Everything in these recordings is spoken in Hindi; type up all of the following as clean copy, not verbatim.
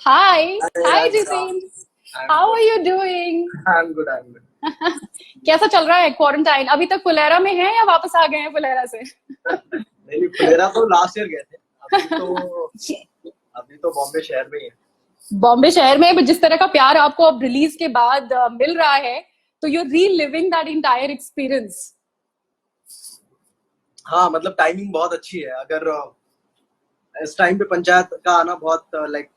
Hi. Hi, I'm Jitin. How are you doing? good. I'm good. कैसा चल रहा है क्वारंटाइन? अभी तक फुलेरा में है या वापस आ गए हैं फुलेरा से? नहीं नहीं, फुलेरा तो लास्ट ईयर गए थे। अभी तो बॉम्बे शहर में ही है। बॉम्बे शहर में जिस तरह का प्यार आपको अब रिलीज के बाद मिल रहा है, तो यू री लिविंग दैट इंटायर एक्सपीरियंस। हाँ, मतलब टाइमिंग बहुत अच्छी है। अगर इस टाइम पे पंचायत का आना बहुत लाइक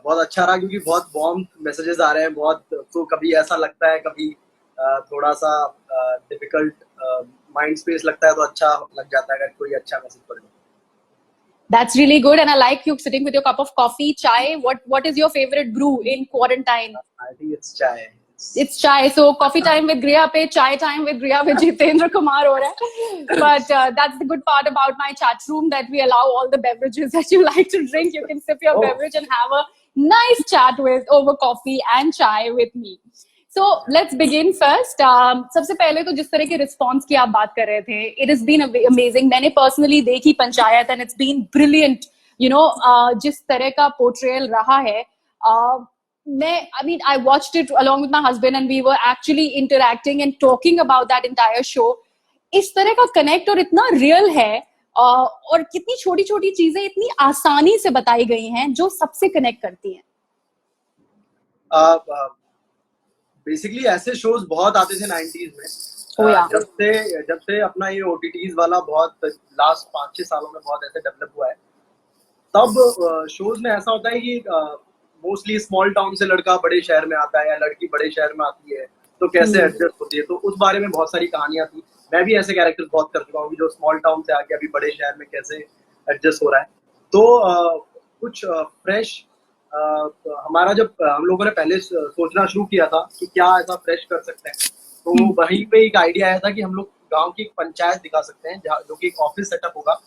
बहुत अच्छा रहा, क्योंकि बहुत वार्म मैसेजेस आ रहे हैं। बहुत तो कभी ऐसा लगता है, कभी थोड़ा सा डिफिकल्ट माइंड स्पेस लगता है, तो अच्छा लग जाता है अगर कोई अच्छा मैसेज पढ़ लो। That's really good, and I like you sitting with your cup of coffee, chai. What is your favorite brew in quarantine? I think it's चाय। It's chai. So coffee time with Griya pe chai time with Griya with Jitendra Kumar ho raha hai. But that's the good part about my chat room, that we allow all the beverages that you like to drink. You can sip your oh, beverage and have a nice chat with over coffee and chai with me. So let's begin first. सबसे पहले तो जिस तरह के रिस्पॉन्स की आप बात कर रहे थे, इट इज बीन अमेजिंग. मैंने पर्सनली देखी Panchayat and it's been brilliant. जिस तरह का पोर्ट्रेयल रहा है, I mean, I watched it along with my husband and we were actually interacting and talking about that entire show. इस तरह का कनेक्ट और इतना रियल है, और कितनी छोटी छोटी चीजें इतनी आसानी से बताई गई हैं जो सबसे कनेक्ट करती हैं. बेसिकली ऐसे शोज बहुत आते थे 90s में। ओ या. जब से अपना ये ओटीटीज वाला बहुत लास्ट 5-6 सालों में बहुत ऐसे डेवलप हुआ है। तब शोज में ऐसा होता है कि मोस्टली स्मॉल टाउन से लड़का बड़े शहर में आता है या लड़की बड़े शहर में आती है, तो कैसे एडजस्ट होती है, तो उस बारे में बहुत सारी कहानियां थी। मैं भी ऐसे कैरेक्टर्स बहुत कर चुका हूँ कि जो स्मॉल टाउन से आके अभी बड़े शहर में कैसे एडजस्ट हो रहा है। तो कुछ फ्रेश हमारा जब हम लोगों ने पहले सोचना शुरू किया था कि क्या ऐसा फ्रेश कर सकते हैं, तो वहीं पे एक आइडिया आया था कि हम लोग गांव की एक पंचायत दिखा सकते हैं, जो कि एक ऑफिस सेटअप होगा।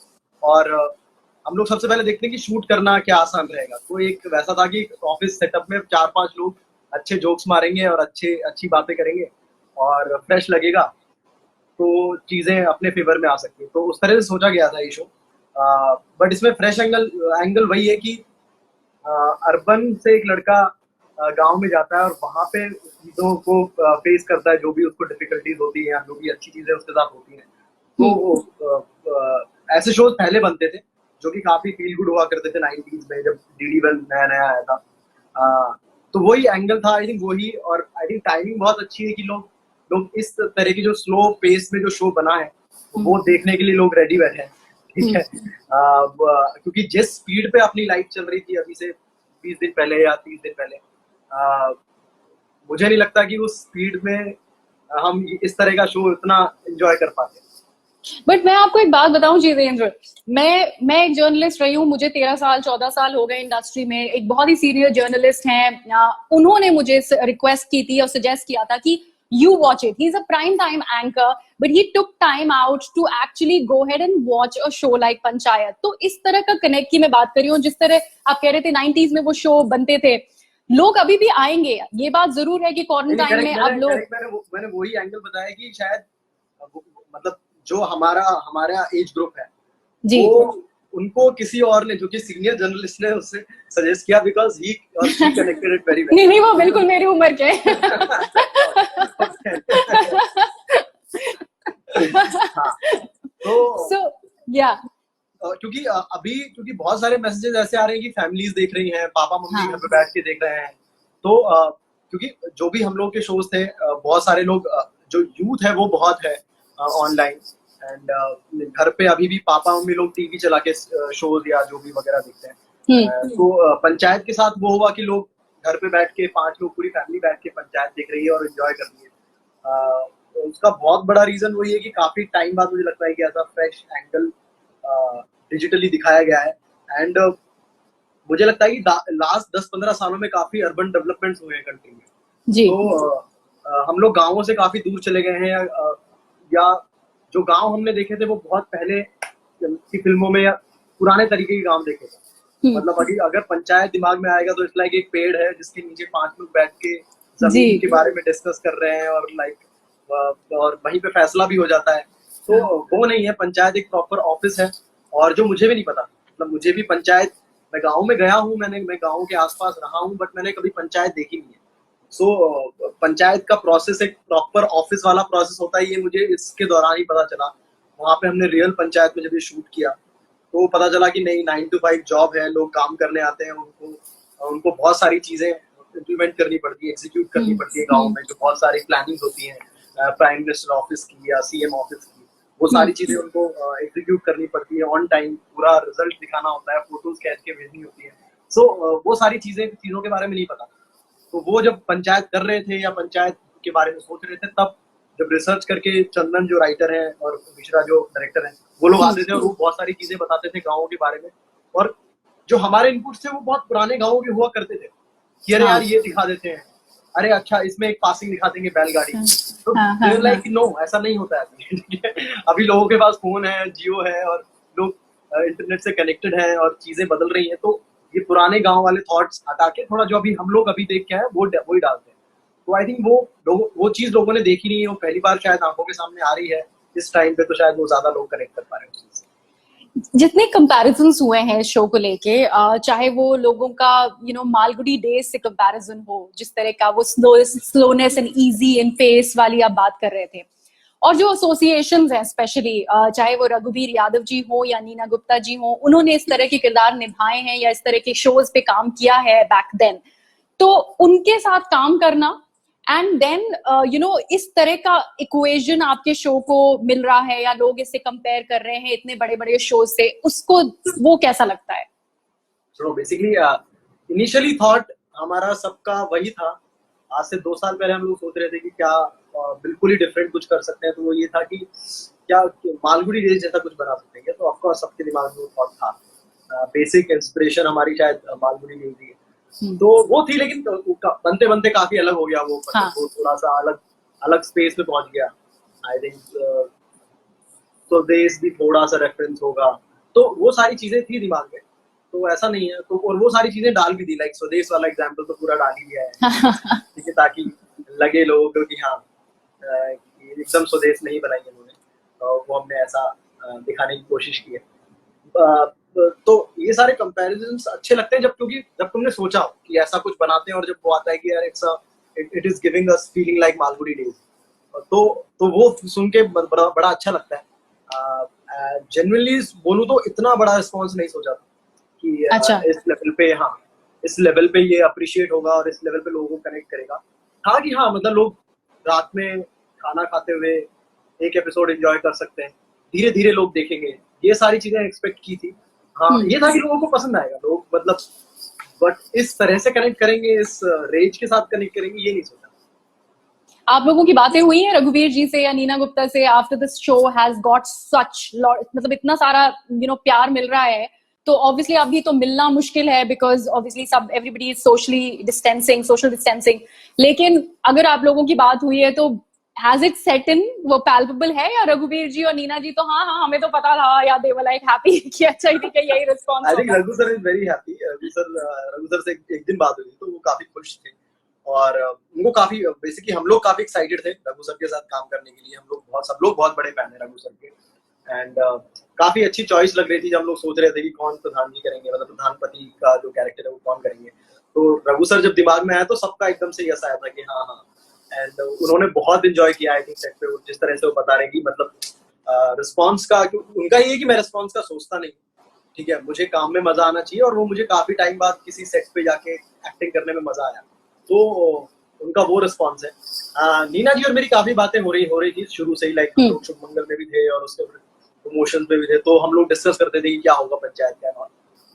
और हम लोग सबसे पहले देखते हैं कि शूट करना क्या आसान रहेगा। तो एक वैसा था कि ऑफिस सेटअप में 4-5 लोग अच्छे जोक्स मारेंगे और अच्छी बातें करेंगे और फ्रेश लगेगा, तो चीजें अपने फेवर में आ सकती है। तो उस तरह से सोचा गया था ये शो। बट इसमें फ्रेश एंगल एंगल वही है कि अर्बन से एक लड़का गांव में जाता है और वहां पे चीजों को फेस करता है, जो भी उसको डिफिकल्टीज होती है या जो भी अच्छी चीजें उसके साथ होती हैं। तो ऐसे शोज पहले बनते थे जो कि काफी फील गुड हुआ करते थे 90s में, जब DD1 नया नया आया था। तो वही एंगल था, आई थिंक वही। और आई थिंक टाइमिंग बहुत अच्छी है कि लोग लोग इस तरह की जो स्लो पेस में जो शो बना है, वो देखने के लिए लोग रेडी बैठे हैं। ठीक है। क्योंकि जिस स्पीड पे अपनी लाइफ चल रही थी अभी से 20 दिन पहले या 30 दिन पहले, मुझे नहीं लगता कि उस स्पीड में हम इस तरह का शो इतना एंजॉय कर पाते। बट मैं आपको एक बात बताऊं जितेंद्र, मैं एक जर्नलिस्ट रही हूँ. मुझे 13 साल 14 साल हो गए इंडस्ट्री में. एक बहुत ही सीनियर जर्नलिस्ट हैं, उन्होंने मुझे रिक्वेस्ट की थी और सजेस्ट किया था कि you watch it. He is a prime time anchor, but he took time out to actually go head and watch a show like Panchayat. तो इस तरह का कनेक्ट की मैं बात कर रही हूँ. जिस तरह आप कह रहे थे 90s में वो शो बनते थे, लोग अभी भी आएंगे. ये बात जरूर है कि क्वारंटाइन में करेक्ट, अब लोग. मैंने वही एंगल बताया कि शायद मतलब जो हमारा हमारा एज ग्रुप है, जी. वो उनको किसी और ने, जो कि सीनियर जर्नलिस्ट ने उससे सजेस्ट किया, बिकॉज ही और शी कनेक्टेड इट वेरी नहीं नहीं, वो वेल। बिल्कुल मेरी उम्र के. हाँ, तो So yeah. क्योंकि बहुत सारे मैसेजेस ऐसे आ रहे हैं कि फैमिलीज देख रही हैं, पापा मम्मी घर हाँ. पे बैठ के देख रहे हैं। तो क्योंकि जो भी हम लोग के शोज थे, बहुत सारे लोग, जो यूथ है वो बहुत है ऑनलाइन। एंड घर पे अभी भी पापा मम्मी लोग टीवी चला के शोज या जो भी वगैरह देखते हैं। तो पंचायत के साथ वो हुआ कि लोग घर पे बैठ के 5 लोग पूरी फैमिली बैठ के पंचायत देख रही है और एंजॉय कर रही है। तो उसका बहुत बड़ा रीजन वही है कि काफी टाइम बाद मुझे लगता है कि ऐसा फ्रेश एंगल डिजिटली दिखाया गया है। एंड मुझे लगता है कि लास्ट 10-15 सालों में काफी अर्बन डेवलपमेंट्स हुए हैं कंट्री में। जी. तो हम लोग गांवों से काफी दूर चले गए हैं, या जो गांव हमने देखे थे वो बहुत पहले की फिल्मों में या पुराने तरीके के गांव देखे थे। मतलब अभी अगर पंचायत दिमाग में आएगा तो इट्स लाइक एक पेड़ है जिसके नीचे 5 लोग बैठ के जी. जमीन के बारे में डिस्कस कर रहे हैं, और और वहीं पे फैसला भी हो जाता है। तो वो नहीं है, पंचायत एक प्रॉपर ऑफिस है। और जो मुझे भी नहीं पता, मतलब मुझे भी पंचायत मैं गाँव में गया हूँ, मैं गाँव के आसपास रहा हूँ, बट मैंने कभी पंचायत देखी नहीं है। सो पंचायत का प्रोसेस एक प्रॉपर ऑफिस वाला प्रोसेस होता है, ये मुझे इसके दौरान ही पता चला। वहाँ पे हमने रियल पंचायत में जब ये शूट किया, तो पता चला कि नहीं, 9 to 5 जॉब है, लोग काम करने आते हैं, उनको उनको बहुत सारी चीजें इम्प्लीमेंट करनी पड़ती है, एग्जीक्यूट करनी पड़ती है गाँव में, जो बहुत सारी प्लानिंग होती है प्राइम मिनिस्टर ऑफिस की या सीएम ऑफिस की, वो सारी चीजें उनको एग्जीक्यूट करनी पड़ती है ऑन टाइम, पूरा रिजल्ट दिखाना होता है, फोटोज खींच के भेजनी होती है। सो वो सारी चीजों के बारे में नहीं पता। तो वो जब पंचायत कर रहे थे या पंचायत के बारे में सोच रहे थे, तब जब रिसर्च करके चंदन जो राइटर है और मिश्रा जो डायरेक्टर है, वो लोग आते थे और वो बहुत सारी चीजें बताते थे गाँव के बारे में, और जो हमारे इनपुट थे वो बहुत पुराने गाँव के हुआ करते थे कि अरे यार ये दिखा देते हैं, अरे अच्छा इसमें एक पासिंग दिखा देंगे बैलगाड़ी, तो लाइक नो, ऐसा नहीं होता है अभी। ठीक है, अभी लोगों के पास फोन है, जियो है, और लोग इंटरनेट से कनेक्टेड है और चीजें बदल रही हैं, तो ये पुराने गांव वाले थॉट्स हटा के थोड़ा जो अभी हम लोग अभी देख के आए वही डालते हैं। तो आई थिंक वो चीज लोगों ने देखी नहीं है, वो पहली बार शायद आंखों के सामने आ रही है इस टाइम पे, तो शायद वो ज्यादा लोग कनेक्ट कर पा रहे हैं उस चीज से। जितने कंपैरिजन्स हुए हैं शो को लेके, चाहे वो लोगों का मालगुडी डेज से कंपैरिजन हो, जिस तरह का वो slowness and easy and pace वाली आप बात कर रहे थे, और जो एसोसिएशंस हैं स्पेशली, चाहे वो रघुवीर यादव जी हो या नीना गुप्ता जी हो, उन्होंने इस तरह के किरदार निभाए हैं या इस तरह के शोज पे काम किया है बैक देन, तो उनके साथ काम करना एंड देन इस तरह का इक्वेशन आपके शो को मिल रहा है या लोग इससे कंपेयर कर रहे हैं इतने बड़े बड़े शो से, उसको वो कैसा लगता है? चलो बेसिकली इनिशियली थॉट हमारा सबका वही था। आज से 2 साल पहले हम लोग सोच रहे थे कि क्या बिल्कुल ही डिफरेंट कुछ कर सकते हैं, तो वो ये था कि क्या मालगुडी डेज जैसा कुछ बना सकते हैं, तो ऑफकोर्स सबके दिमाग में वो थॉट था। बेसिक इंस्पिरेशन हमारी शायद मालगुडी डेज ही है, तो वो थी, लेकिन बनते बनते काफी अलग हो गया वो, वो थोड़ा सा अलग अलग स्पेस में पहुंच गया। आई थिंक स्वदेश भी थोड़ा सा रेफरेंस होगा, तो वो सारी चीजें थी दिमाग में, तो ऐसा नहीं है। तो और वो सारी चीजें डाल भी दी, लाइक स्वदेश वाला एग्जाम्पल तो पूरा डाल ही दिया है, ठीक है, ताकि लगे लोगों को कि हाँ एकदम स्वदेश नहीं बनाई उन्होंने, वो हमने ऐसा दिखाने की कोशिश की है। तो ये सारे कंपैरिजन्स अच्छे लगते हैं क्योंकि जब तुमने सोचा कि ऐसा कुछ बनाते हैं और जब वो आता है कि यार it is giving us feeling like Malgudi days, तो वो सुन के बड़ा अच्छा लगता है। जेन्युइनली बोलूं तो इतना बड़ा रिस्पॉन्स नहीं सोचा था कि अच्छा। इस लेवल पे, हाँ इस लेवल पे ये अप्रिशिएट होगा और इस लेवल पे लोगों को कनेक्ट करेगा। हाँ कि हाँ, मतलब लोग रात में खाना खाते हुए एक एपिसोड एंजॉय कर सकते हैं, धीरे धीरे लोग देखेंगे, ये सारी चीजें एक्सपेक्ट की थी। हाँ ये था कि लोगों को पसंद आएगा, लोग मतलब बट इस तरह से कनेक्ट करेंगे, इस रेंज के साथ कनेक्ट करेंगे, ये नहीं सोचा। आप लोगों की बातें हुई हैं रघुवीर जी से या नीना गुप्ता से after this show has got such, मतलब इतना सारा प्यार मिल रहा है, तो ऑब्वियसली अभी तो मिलना मुश्किल है बिकॉज ऑब्वियसली सब एवरीबडी इज सोशल डिस्टेंसिंग, लेकिन अगर आप लोगों की बात हुई है तो हैज इट सेट इन, वो पैल्पेबल है, या रघुवीर जी और नीना जी तो हाँ हाँ हमें तो पता था, या दे वर लाइक हैप्पी कि अच्छा ठीक है यही रिस्पॉन्स आई थिंक होगा? Raghu sir is very happy. Raghu sir से एक दिन बात हुई तो वो काफी खुश थे, और उनको काफी बेसिकली हम लोग काफी एक्साइटेड थे रघु सर के साथ काम करने के लिए। हम लोग सब लोग बहुत बड़े फैन है रघु सर के, एंड काफी अच्छी चॉइस लग रही थी जब हम लोग सोच रहे थे कि कौन प्रधान जी करेंगे, मतलब प्रधानपति का जो कैरेक्टर है वो कौन करेंगे। तो रघु सर जब दिमाग में आया तो सबका एकदम से यस आया था कि हाँ हाँ, एंड उन्होंने बहुत इंजॉय किया आई थिंक सेट पे, जिस तरह से वो बता रहे कि मतलब रिस्पॉन्स का उनका ये है कि मैं रिस्पॉन्स का सोचता नहीं, ठीक है, मुझे काम में मजा आना चाहिए, और वो मुझे काफी टाइम बाद किसी सेट पे जाके एक्टिंग करने में मजा आया, तो उनका वो रिस्पॉन्स है। नीना जी और मेरी काफी बातें हो रही थी शुरू से ही, लाइक हम लोग शुभ मंगल में भी थे और उसके प्रमोशन पे भी थे, तो हम लोग डिस्कस करते थे कि क्या होगा पंचायत का।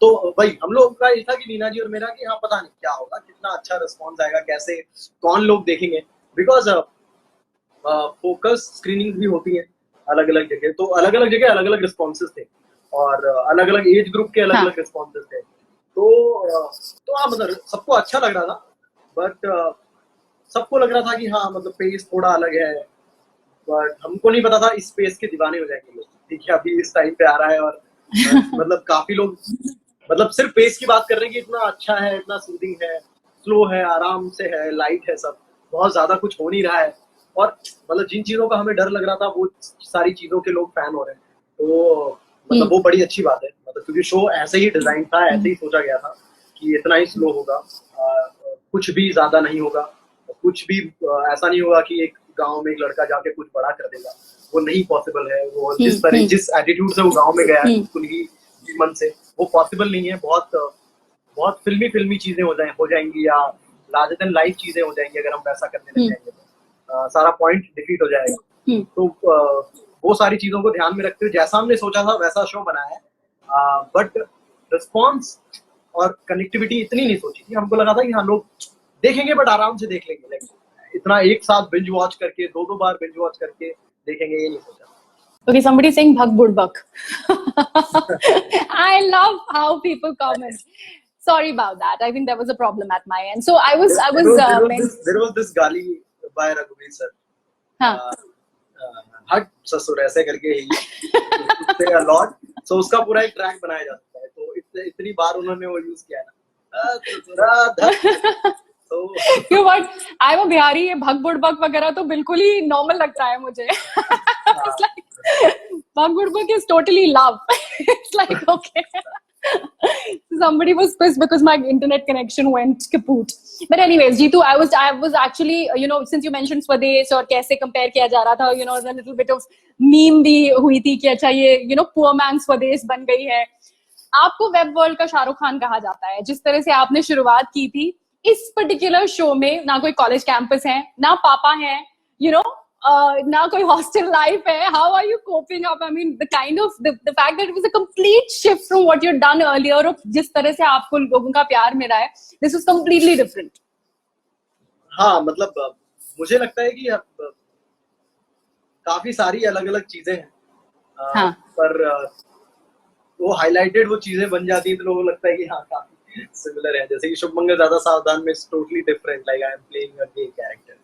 तो भाई हम लोग का ये था कि नीना जी और मेरा कि हाँ पता नहीं क्या होगा, कितना अच्छा रिस्पॉन्स आएगा, कैसे कौन लोग देखेंगे, बिकॉज फोकस स्क्रीनिंग भी होती है अलग अलग जगह, तो अलग अलग जगह अलग अलग रिस्पॉन्सेज थे, और अलग अलग एज ग्रुप के अलग अलग रिस्पॉन्सेज थे, तो हाँ मतलब सबको अच्छा लग रहा था, बट सबको लग रहा था कि हाँ मतलब पेस थोड़ा अलग है, बट हमको नहीं पता था इस पेस के दीवाने हो जाएंगे लोग, ठीक है, अभी इस टाइम पे आ रहा है, और मतलब काफी लोग मतलब सिर्फ पेस की बात कर रहे हैं कि इतना अच्छा है, इतना सूदिंग है, स्लो है, आराम से है, लाइट है, सब बहुत ज्यादा कुछ हो नहीं रहा है, और मतलब जिन चीजों का हमें डर लग रहा था वो सारी चीजों के लोग फैन हो रहे हैं, तो मतलब वो बड़ी अच्छी बात है, मतलब क्योंकि शो ऐसे ही डिजाइन था, ऐसे ही सोचा गया था कि इतना ही स्लो होगा, कुछ भी ज्यादा नहीं होगा, कुछ भी ऐसा नहीं होगा कि एक गांव में एक लड़का जाके कुछ बड़ा कर देगा, वो नहीं पॉसिबल है। वो जिस एटीट्यूड से वो गांव में गया है उनकी मन से, वो पॉसिबल नहीं है। बहुत बहुत फिल्मी चीजें हो जाएंगी या लार्जर देन लाइफ चीजें हो जाएंगी अगर हम वैसा करने लग जाएंगे तो सारा पॉइंट डिफीट हो जाएगा। तो वो सारी चीजों को ध्यान में रखते हुए जैसा हमने सोचा था वैसा शो बनाया है, बट रिस्पॉन्स और कनेक्टिविटी इतनी नहीं सोची थी। हमको लगा था कि हाँ लोग देखेंगे बट आराम से देख लेंगे, लेकिन इतना एक साथ बिंज वॉच करके दो बार बिंज वॉच करके देखेंगे ये नहीं सोचा। Okay, somebody saying "Bhag Bud Bak." I love how people comment. Sorry about that. I think there was a problem at my end. So I was there was this गाली by Raghuveer sir. हाँ. हट ससुर ऐसे करके ही a lot. So उसका पूरा एक ट्रैक बनाया जा सकता है, तो इतनी बार उन्होंने वो यूज किया ना। तो you what? I'm a Bihari, ये भग बुड़ बक वगैरह तो बिल्कुल ही नॉर्मल लगता है मुझे। It's like भग बुड़ बक is totally love. It's like okay. Somebody was pissed because my internet connection went kaput. But anyways, Jeetu, I was actually, since you mentioned Swades और कैसे compare किया जा रहा था, a little bit of meme भी हुई थी कि अच्छा ये, poor man Swades बन गई है। आपको वेब वर्ल्ड का शाहरुख खान कहा जाता है। जिस तरह से आपने शुरुआत की थी इस पर्टिकुलर शो में, ना कोई कॉलेज कैंपस है, ना पापा है, ना कोई हॉस्टल लाइफ है। How are you coping up? I mean the kind of the fact that it was a complete shift from what you had done earlier, और जिस तरह से आपको लोगों का प्यार मिला है, दिस इज कंप्लीटली डिफरेंट। हाँ, मतलब मुझे लगता है कि काफी सारी अलग अलग चीजें हैं, हाँ. पर वो हाईलाइटेड वो चीजें बन जाती है तो लोगों को लगता है कि हाँ काफी सिमिलर है। जैसे कि शुभमंगल ज्यादा सावधान में totally different, like I am playing a gay character,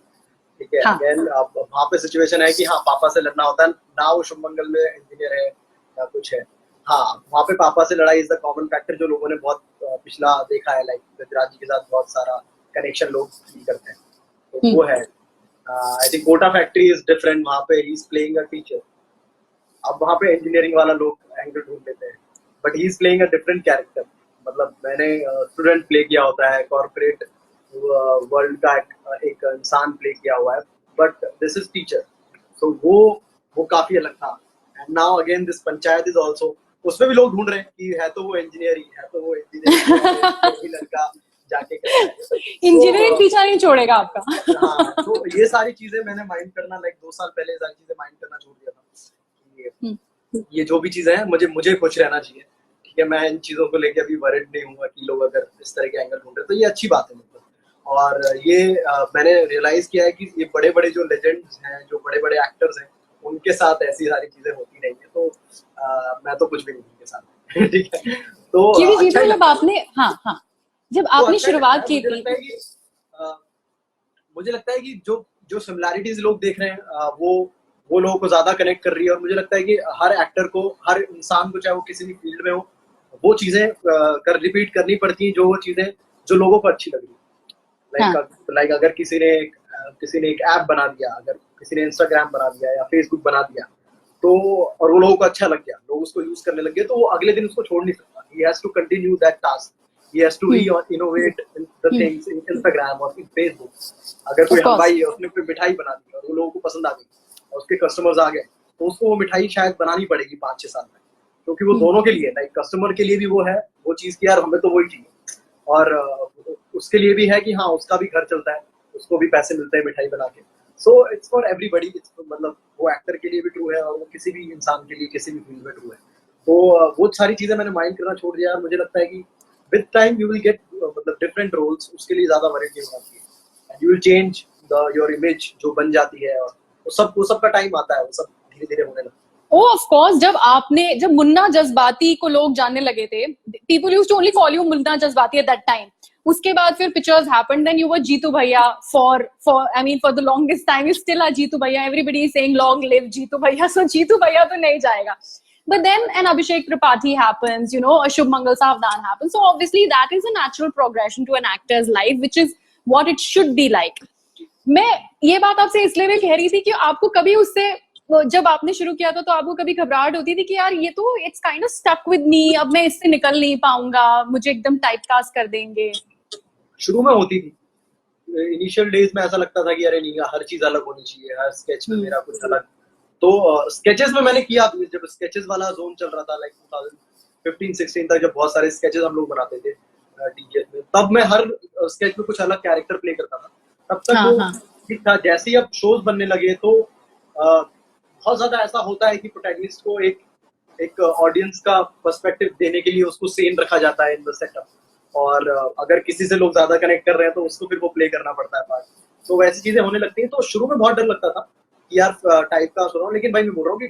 ठीक है। अगेन वहाँ पे सिचुएशन है कि हाँ पापा से लड़ना होता है ना, वो शुभमंगल में इंजीनियर है या कुछ है। हाँ, वहाँ पे पापा से लड़ाई इज द कॉमन फैक्टर जो लोगों ने बहुत पिछला देखा है, लाइक गजराज जी के साथ बहुत सारा कनेक्शन लोग फील करते हैं, तो वो है। I think Kota factory is different, वहाँ पे he is playing a teacher. अब वहाँ पे इंजीनियरिंग वाला लोग एंगल ढूंढ लेते हैं, but he is playing a different character. मतलब मैंने स्टूडेंट प्ले किया होता है, कॉर्पोरेट वर्ल्ड का एक इंसान प्ले किया हुआ है, बट दिस इज टीचर, तो वो काफी अलग था। And now again this panchayat is also, उसमें भी लोग ढूंढ रहे हैं कि है तो वो इंजीनियरिंग लड़का जाके इंजीनियरिंग पीछा नहीं छोड़ेगा आपका। हाँ, तो ये सारी चीजें मैंने माइंड करना, लाइक 2 साल पहले सारी चीजें माइंड करना छोड़ दिया था। ये जो भी चीजें हैं मुझे खुश रहना चाहिए, ठीक है। मैं इन चीजों को लेके अभी वरिड नहीं हूँ कि लोग अगर इस तरह के एंगल ढूंढ रहे तो ये अच्छी बात है, मतलब। और ये मैंने रियलाइज किया है कि ये बड़े बड़े जो लेजेंड्स हैं, जो बड़े बड़े एक्टर्स हैं, उनके साथ ऐसी सारी चीजें होती नहीं है, तो मैं तो कुछ भी नहीं उनके साथ। ठीक है, तो अच्छा जब आपने जब आपने शुरुआत की थी, मुझे लगता है कि जो सिमिलैरिटीज लोग देख रहे हैं वो लोगों को ज्यादा कनेक्ट कर रही है। और मुझे लगता है कि हर एक्टर को, हर इंसान को, चाहे वो किसी भी फील्ड में हो, वो चीजें रिपीट करनी पड़ती हैं, जो वो चीजें जो लोगों को अच्छी लग रही है। लाइक अगर किसी ने एक ऐप बना दिया, अगर किसी ने इंस्टाग्राम बना दिया या फेसबुक बना दिया, तो और वो लोगों को अच्छा लग गया, लोग उसको यूज करने लग गए, तो वो अगले दिन उसको छोड़ नहीं सकता। He has to continue that task. He has to innovate the things in Instagram और Facebook. अगर कोई हलवाई है, उसने कोई मिठाई बना दी और वो लोगों को पसंद आ गई और उसके कस्टमर्स आ गए, तो उसको वो मिठाई शायद बनानी पड़ेगी 5-6 साल में, क्योंकि वो दोनों के लिए, लाइक कस्टमर के लिए भी वो है वो चीज की यार हमें तो वही चाहिए, और उसके लिए भी है कि हाँ उसका भी घर चलता है, उसको भी पैसे मिलते हैं मिठाई बना के। सो इट्स फॉर एवरीबडी, मतलब वो एक्टर के लिए भी ट्रू है और वो किसी भी इंसान के लिए किसी भी फील्ड में ट्रू है। तो वो सारी चीजें मैंने माइंड करना छोड़ दिया। मुझे लगता है कि with time you will get मतलब डिफरेंट रोल्स, उसके लिए ज्यादा वरीड नहीं होना चाहिए, and you will change your image जो बन जाती है, और वो सब का टाइम आता है, वो सब धीरे धीरे होने लगता है। ऑफ कोर्स, जब मुन्ना जज्बाती को लोग जानने लगे थे, people used to only call you Munna Jazbaati at that time. उसके बाद फिर pictures happened, then you were Jeetu Bhaiya for the longest time. You still are Jeetu Bhaiya, everybody is saying long live Jeetu Bhaiya, so Jitu भैया तो नहीं जाएगा। But then an Abhishek Tripathi happens, a Shubmangal Savdan happens. So obviously that is a natural progression to an actor's life, which is what it should be like. मैं ये बात आपसे इसलिए भी कह रही थी कि आपको कभी उससे वो जब आपने शुरू किया था तो आपको कभी घबराहट होती थी कि यार ये तो it's kind of stuck with me, अब मैं इससे निकल नहीं पाऊंगा, मुझे एकदम टाइपकास्ट कर देंगे? शुरू में होती थी, इनिशियल डेज में ऐसा लगता था कि अरे नहीं, हर चीज अलग होनी चाहिए, हर स्केच में मेरा कुछ अलग। तो स्केचेस में मैंने किया, जब स्केचेस वाला जोन चल रहा था लाइक 2015-16 तक, जब बहुत सारे स्केचेस हम लोग बनाते थे टीजीएस में, तब मैं हर स्केच में कुछ अलग कैरेक्टर प्ले करता था। तब तक वो ठीक था। जैसे ही अब शोज बनने लगे तो बहुत ज्यादा ऐसा होता है कि प्रोटैगनिस्ट को एक ऑडियंस का पर्सपेक्टिव देने के लिए उसको सेन रखा जाता है इन द सेटअप, और अगर किसी से लोग ज्यादा कनेक्ट कर रहे हैं तो उसको फिर वो प्ले करना पड़ता है पार्ट। तो वैसी चीजें होने लगती हैं। तो शुरू में बहुत डर लगता था कि यार टाइप का सुन रहा हूँ, लेकिन भाई मैं बोल रहा हूँ कि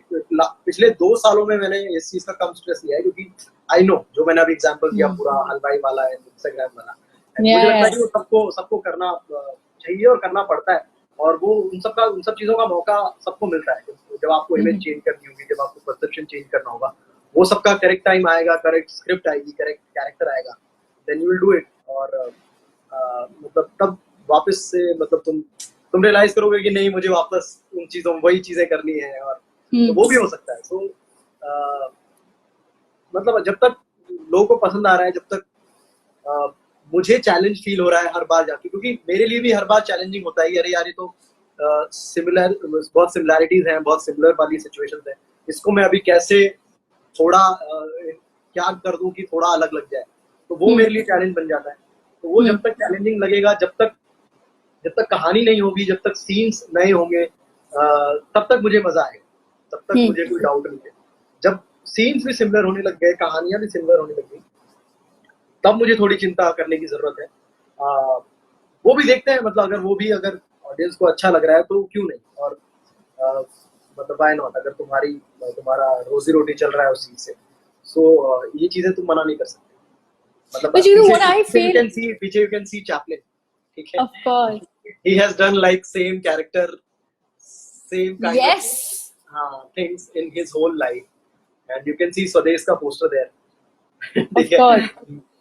पिछले 2 सालों में मैंने इस चीज का कम स्ट्रेस लिया है, क्योंकि आई नो, जो मैंने अभी एग्जाम्पल दिया पूरा हलवाई वाला है, इंस्टाग्राम वाला, मुझे लगता है कि वो सबको करना चाहिए और करना पड़ता है। और वो उन सब चीजों का मौका सबको मिलता है। जब आपको इमेज चेंज करनी होगी, जब आपको परसेप्शन चेंज करना होगा, वो सबका करेक्ट टाइम आएगा, करेक्ट स्क्रिप्ट आएगी, करेक्ट कैरेक्टर आएगा, then you will do it. और मतलब तब वापस से मतलब तुम रियलाइज करोगे कि नहीं, मुझे वापस उन चीजों वही चीजें करनी है। और तो वो भी हो सकता है। सो मतलब जब तक लोगों को पसंद आ रहा है, जब तक मुझे चैलेंज फील हो रहा है हर बार जाके, क्योंकि मेरे लिए भी हर बार चैलेंजिंग होता है कि अरे यार, ये तो सिमिलर, बहुत सिमिलैरिटीज हैं, बहुत सिमिलर वाली सिचुएशंस हैं, इसको मैं अभी कैसे थोड़ा क्या कर दूं कि थोड़ा अलग लग जाए। तो वो मेरे लिए चैलेंज बन जाता है। तो वो जब तक चैलेंजिंग लगेगा, जब तक कहानी नहीं होगी, जब तक सीन्स नए होंगे, तब तक मुझे मजा आएगा, तब तक मुझे कोई डाउट नहीं है। जब सीन्स भी सिमिलर होने लग गए, कहानियां भी सिमिलर होने लग गई, तब मुझे थोड़ी चिंता करने की जरूरत है। वो भी देखते हैं, मतलब अगर ऑडियंस को अच्छा लग रहा है तो क्यों नहीं। और आ, मतलब व्हाई नॉट, अगर तुम्हारा रोजी रोटी चल रहा है उस चीज से, सो ये चीजें तुम मना नहीं कर सकते। मतलब But you know what I feel? पीछे यू कैन सी चैपलिन, ठीक है, Of course. he has done like same character, same kind of Yes. things in his whole life, and you can see Swades का poster there. Of ठीक है, course.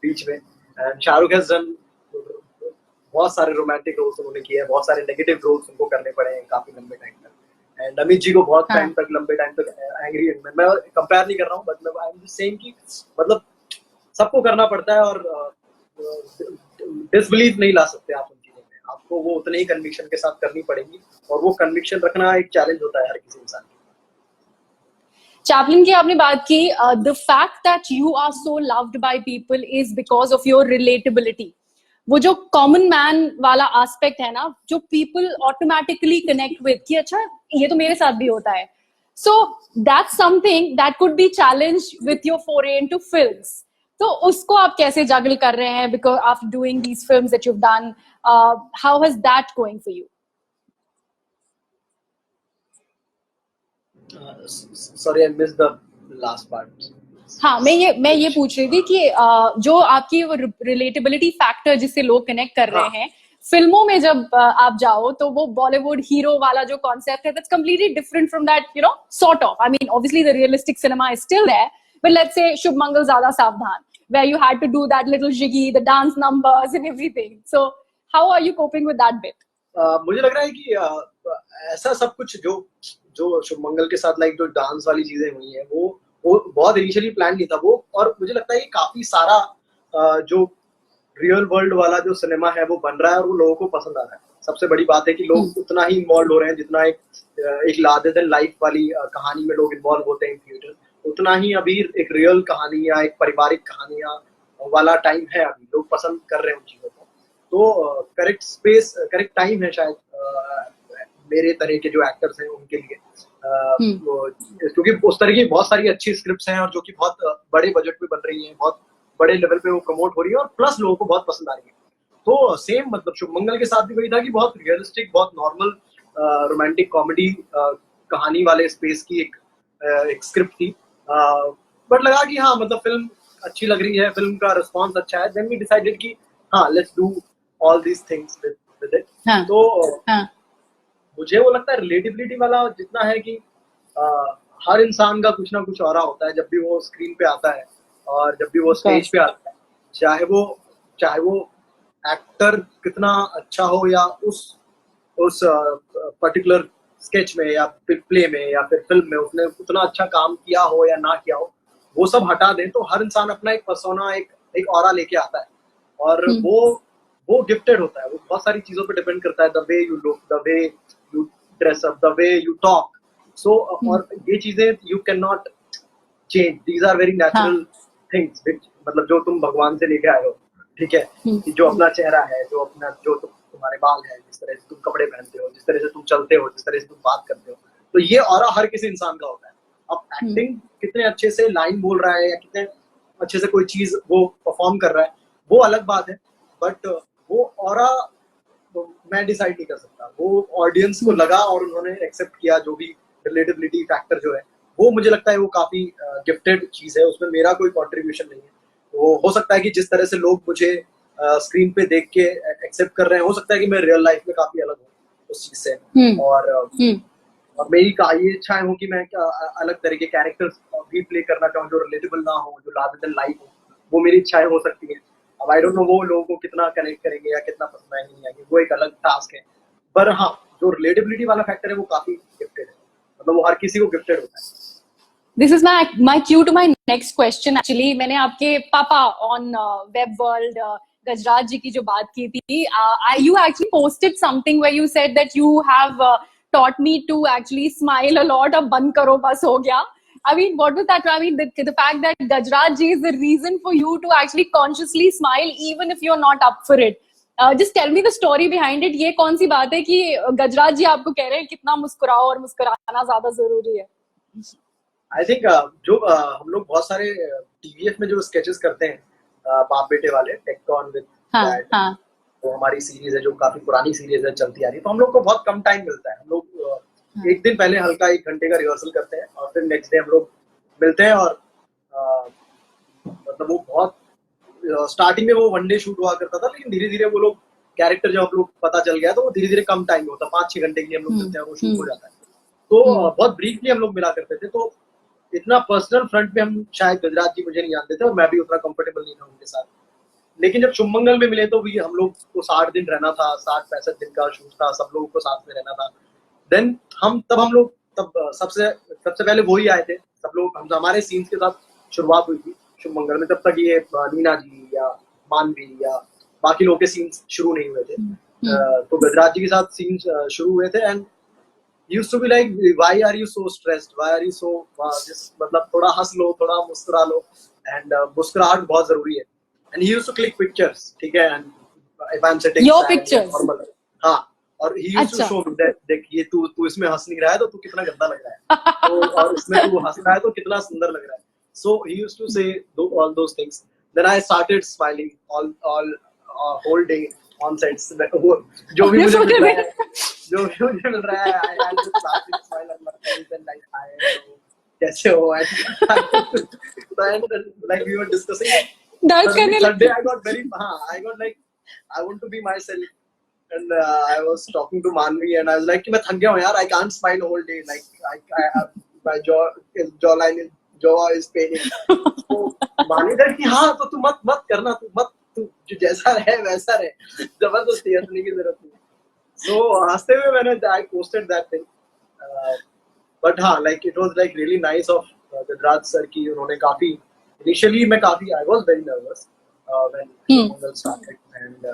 बीच में। एंड शाहरुख हैज डन बहुत सारे रोमांटिक रोल्स उन्होंने किए हैं, बहुत सारे नेगेटिव रोल्स उनको करने पड़े हैं काफी लंबे टाइम तक। एंड अमित जी को बहुत टाइम तक, लंबे टाइम तक एंग्री, मैं कंपेयर नहीं कर रहा हूँ, बट मैं आई एम जस्ट सेइंग कि मतलब सबको करना पड़ता है, और डिसबिलीव नहीं ला सकते आप उन चीजों में। आपको वो उतने ही कन्विक्शन के साथ करनी पड़ेगी, और वो कन्विक्शन रखना एक चैलेंज होता है हर किसी इंसान के। चैपलिन की आपने बात की, the fact that you are so loved by people is because of your relatability. वो जो कॉमन मैन वाला एस्पेक्ट है ना, जो पीपल ऑटोमेटिकली कनेक्ट विद, कि अच्छा ये तो मेरे साथ भी होता है। So that's something that could be challenge with your फोरे इनटू फिल्म्स। तो उसको आप कैसे जगल कर रहे हैं, because after doing these films that you have done, how has that going for you? Sorry, I miss the last part. हाँ, मैं ये पूछ रही थी कि जो आपकी वो रिलेटेबिलिटी फैक्टर जिससे लोग कनेक्ट कर रहे हैं, फिल्मों में जब आप जाओ तो वो बॉलीवुड हीरो वाला जो कॉन्सेप्ट है, that's completely different from that, you know, sort of, I mean obviously the realistic cinema is still there, but let's say Shubh मंगल ज्यादा सावधान, where you had to do that little jiggy, the dance numbers and everything. So how are you coping with that bit? मुझे लग रहा है कि ऐसा सब कुछ जो जो शुभ मंगल के साथ लाइक जो डांस वाली चीजें हुई हैं, वो बहुत इनिशियली प्लान नहीं था वो। और मुझे लगता है कि काफी सारा जो रियल वर्ल्ड वाला जो सिनेमा है वो बन रहा है, और वो लोगों को पसंद आ रहा है। सबसे बड़ी बात है कि लोग उतना ही इन्वॉल्व हो रहे हैं जितना एक लार्जर देन लाइफ वाली कहानी में लोग इन्वॉल्व होते हैं थिएटर, उतना ही अभी एक रियल कहानी या एक पारिवारिक कहानियां वाला टाइम है। अभी लोग पसंद कर रहे हैं उन चीजों को। तो करेक्ट स्पेस, करेक्ट टाइम है शायद मेरे तरह के जो एक्टर्स हैं उनके लिए, क्योंकि उस तरह की बहुत सारी अच्छी स्क्रिप्ट्स हैं, और जो कि बहुत बड़े बजट पे बन रही हैं, बहुत बड़े लेवल पे वो प्रमोट हो रही है, और प्लस लोगों को बहुत पसंद आ रही है। तो सेम मतलब शुभ मंगल के साथ भी वही था कि बहुत रियलिस्टिक, बहुत नॉर्मल रोमांटिक कॉमेडी कहानी वाले स्पेस की एक स्क्रिप्ट थी। बट लगा कि हाँ, मतलब फिल्म अच्छी लग रही है, फिल्म का रिस्पॉन्स अच्छा है, देन वी डिसाइडेड कि हाँ, let's do all these things with it. तो मुझे वो लगता है रिलेटिबिलिटी वाला जितना है कि हर इंसान का कुछ ना कुछ ऑरा होता है जब भी वो स्क्रीन पे आता है, और जब भी वो स्टेज पे आता है, चाहे वो एक्टर कितना अच्छा हो, या उस पर्टिकुलर स्केच में या फिर प्ले में या फिर फिल्म में उसने उतना अच्छा काम किया हो या ना किया हो, वो सब हटा दें तो हर इंसान अपना एक पर्सोना, एक ऑरा लेके आता है, और वो गिफ्टेड होता है। वो बहुत सारी चीजों पे डिपेंड करता है, the way you look, the way you dress up, the way you talk. So और ये चीजें you can not change, these are very natural things, मतलब जो तुम भगवान से लेके आए हो, ठीक है, कि जो अपना चेहरा है, जो तुम्हारे बाल है, जिस तरह से तुम कपड़े पहनते हो, जिस तरह से तुम चलते हो, जिस तरह से तुम बात करते हो, तो ये ऑरा हर किसी इंसान का होता है। अब एक्टिंग कितने अच्छे से लाइन बोल रहा है या कितने अच्छे से कोई चीज वो परफॉर्म कर रहा है, वो अलग बात है, बट वो ऑरा मैं डिसाइड नहीं कर सकता। वो ऑडियंस को लगा और उन्होंने एक्सेप्ट किया, जो भी रिलेटेबिलिटी फैक्टर जो है, वो मुझे लगता है वो काफी गिफ्टेड चीज है, उसमें मेरा कोई कंट्रीब्यूशन नहीं है। वो हो सकता है कि जिस तरह से लोग मुझे स्क्रीन पे देख के एक्सेप्ट कर रहे हैं, हो सकता है कि मैं रियल लाइफ में काफी अलग हूँ उस चीज से, और मेरी ये इच्छाएं हो कि मैं अलग तरह के कैरेक्टर्स भी प्ले करना चाहूँ, जो रिलेटेबल ना हो, जो लार्जर देन लाइफ हो, वो मेरी इच्छाएं हो सकती है। अब आई डोंट नो वो लोगों को कितना कनेक्ट करेंगे या कितना पसंद आएंगे नहीं आएंगे, वो एक अलग टास्क है। पर हाँ, जो रिलेटेबिलिटी वाला फैक्टर है वो काफी गिफ्टेड है, मतलब वो हर किसी को गिफ्टेड होता है। This is my cue to my next question. Actually, मैंने आपके पापा on Web World गजराज जी की जो बात की थी, you actually posted something where you said that you have taught me to actually smile a lot. अब बंद करो, बस हो गया. I mean, what was that? I mean, the fact that Gajraj ji is the reason for you to actually consciously smile even if you're not up for it. Just tell me the story behind it. ये कौन सी बात है कि गजराज जी आपको कह रहे हैं कितना मुस्कुराओ और मुस्कुराना ज्यादा जरूरी है? आई थिंक जो हम लोग बहुत सारे टीवीएफ में जो स्केचेस करते हैं, बाप बेटे वाले, टेक्टॉन विद डैड, वो हमारी सीरीज है जो काफी पुरानी सीरीज है, चलती आ रही है, तो हम लोग को बहुत कम टाइम मिलता है। हम लोग एक दिन पहले हल्का 1 घंटे का रिहर्सल करते हैं और फिर नेक्स्ट डे हम लोग मिलते हैं, और मतलब वो बहुत स्टार्टिंग में वो 1 डे शूट हुआ करता था, लेकिन धीरे धीरे वो लोग कैरेक्टर जब हम लोग पता चल गया तो वो धीरे धीरे कम टाइम में होता, 5-6 घंटे के लिए हम लोग मिलते हैं और वो शूट हो जाता है। तो बहुत ब्रीफली हम लोग मिला करते थे, तो इतना पर्सनल फ्रंट पे हम शायद गजराज जी मुझे नहीं जानते थे और मैं भी उतना कंफर्टेबल नहीं था उनके साथ। लेकिन जब शुभमंगल में मिले तो भी हम लोग को 60 दिन रहना था, 60-65 दिन का शूट था, सब लोगों को साथ में रहना था। देन हम लोग सबसे पहले वही आए थे, सब लोग हमारे सीन्स के साथ शुरुआत हुई थी शुभमंगल में। तब तक ये नीना जी या मानवी या बाकी लोगों के सीन्स शुरू नहीं हुए थे। तो गजराज जी के साथ सीन्स शुरू हुए थे, and used to be like, why are you so stressed, why are you so just मतलब थोड़ा हंस लो, थोड़ा मुस्कुरा लो, and मुस्कुराहट बहुत जरूरी है। and he used to click pictures, ठीक है, and if I'm sitting your pictures, हाँ, और he used to show me that देख ये तू इसमें हंस नहीं रहा है तो तू कितना गंदा लग रहा है, तो और इसमें तू हंस रहा है तो कितना सुंदर लग रहा है। so he used to say all those things, then I started smiling all whole day on sets, जो भी मुझे मिल रहा है I had to smile on my face and like hi, कैसे हो, and like we were discussing that day I got like I want to be myself, and I was talking to Manvi and I was like मैं थक गया हूँ यार, I can't smile whole day, like I have my jaw is paining। तो मानी था कि हाँ तो तू मत करना, तू जो जैसा रहे वैसा रहे, जबरदस्ती हंसने की जरूरत नहीं। So हंसते हुए मैंने I posted that thing, but हाँ, like it was like really nice of Gajraj sir की, उन्होंने काफी initially I was very nervous when Shumangal started, and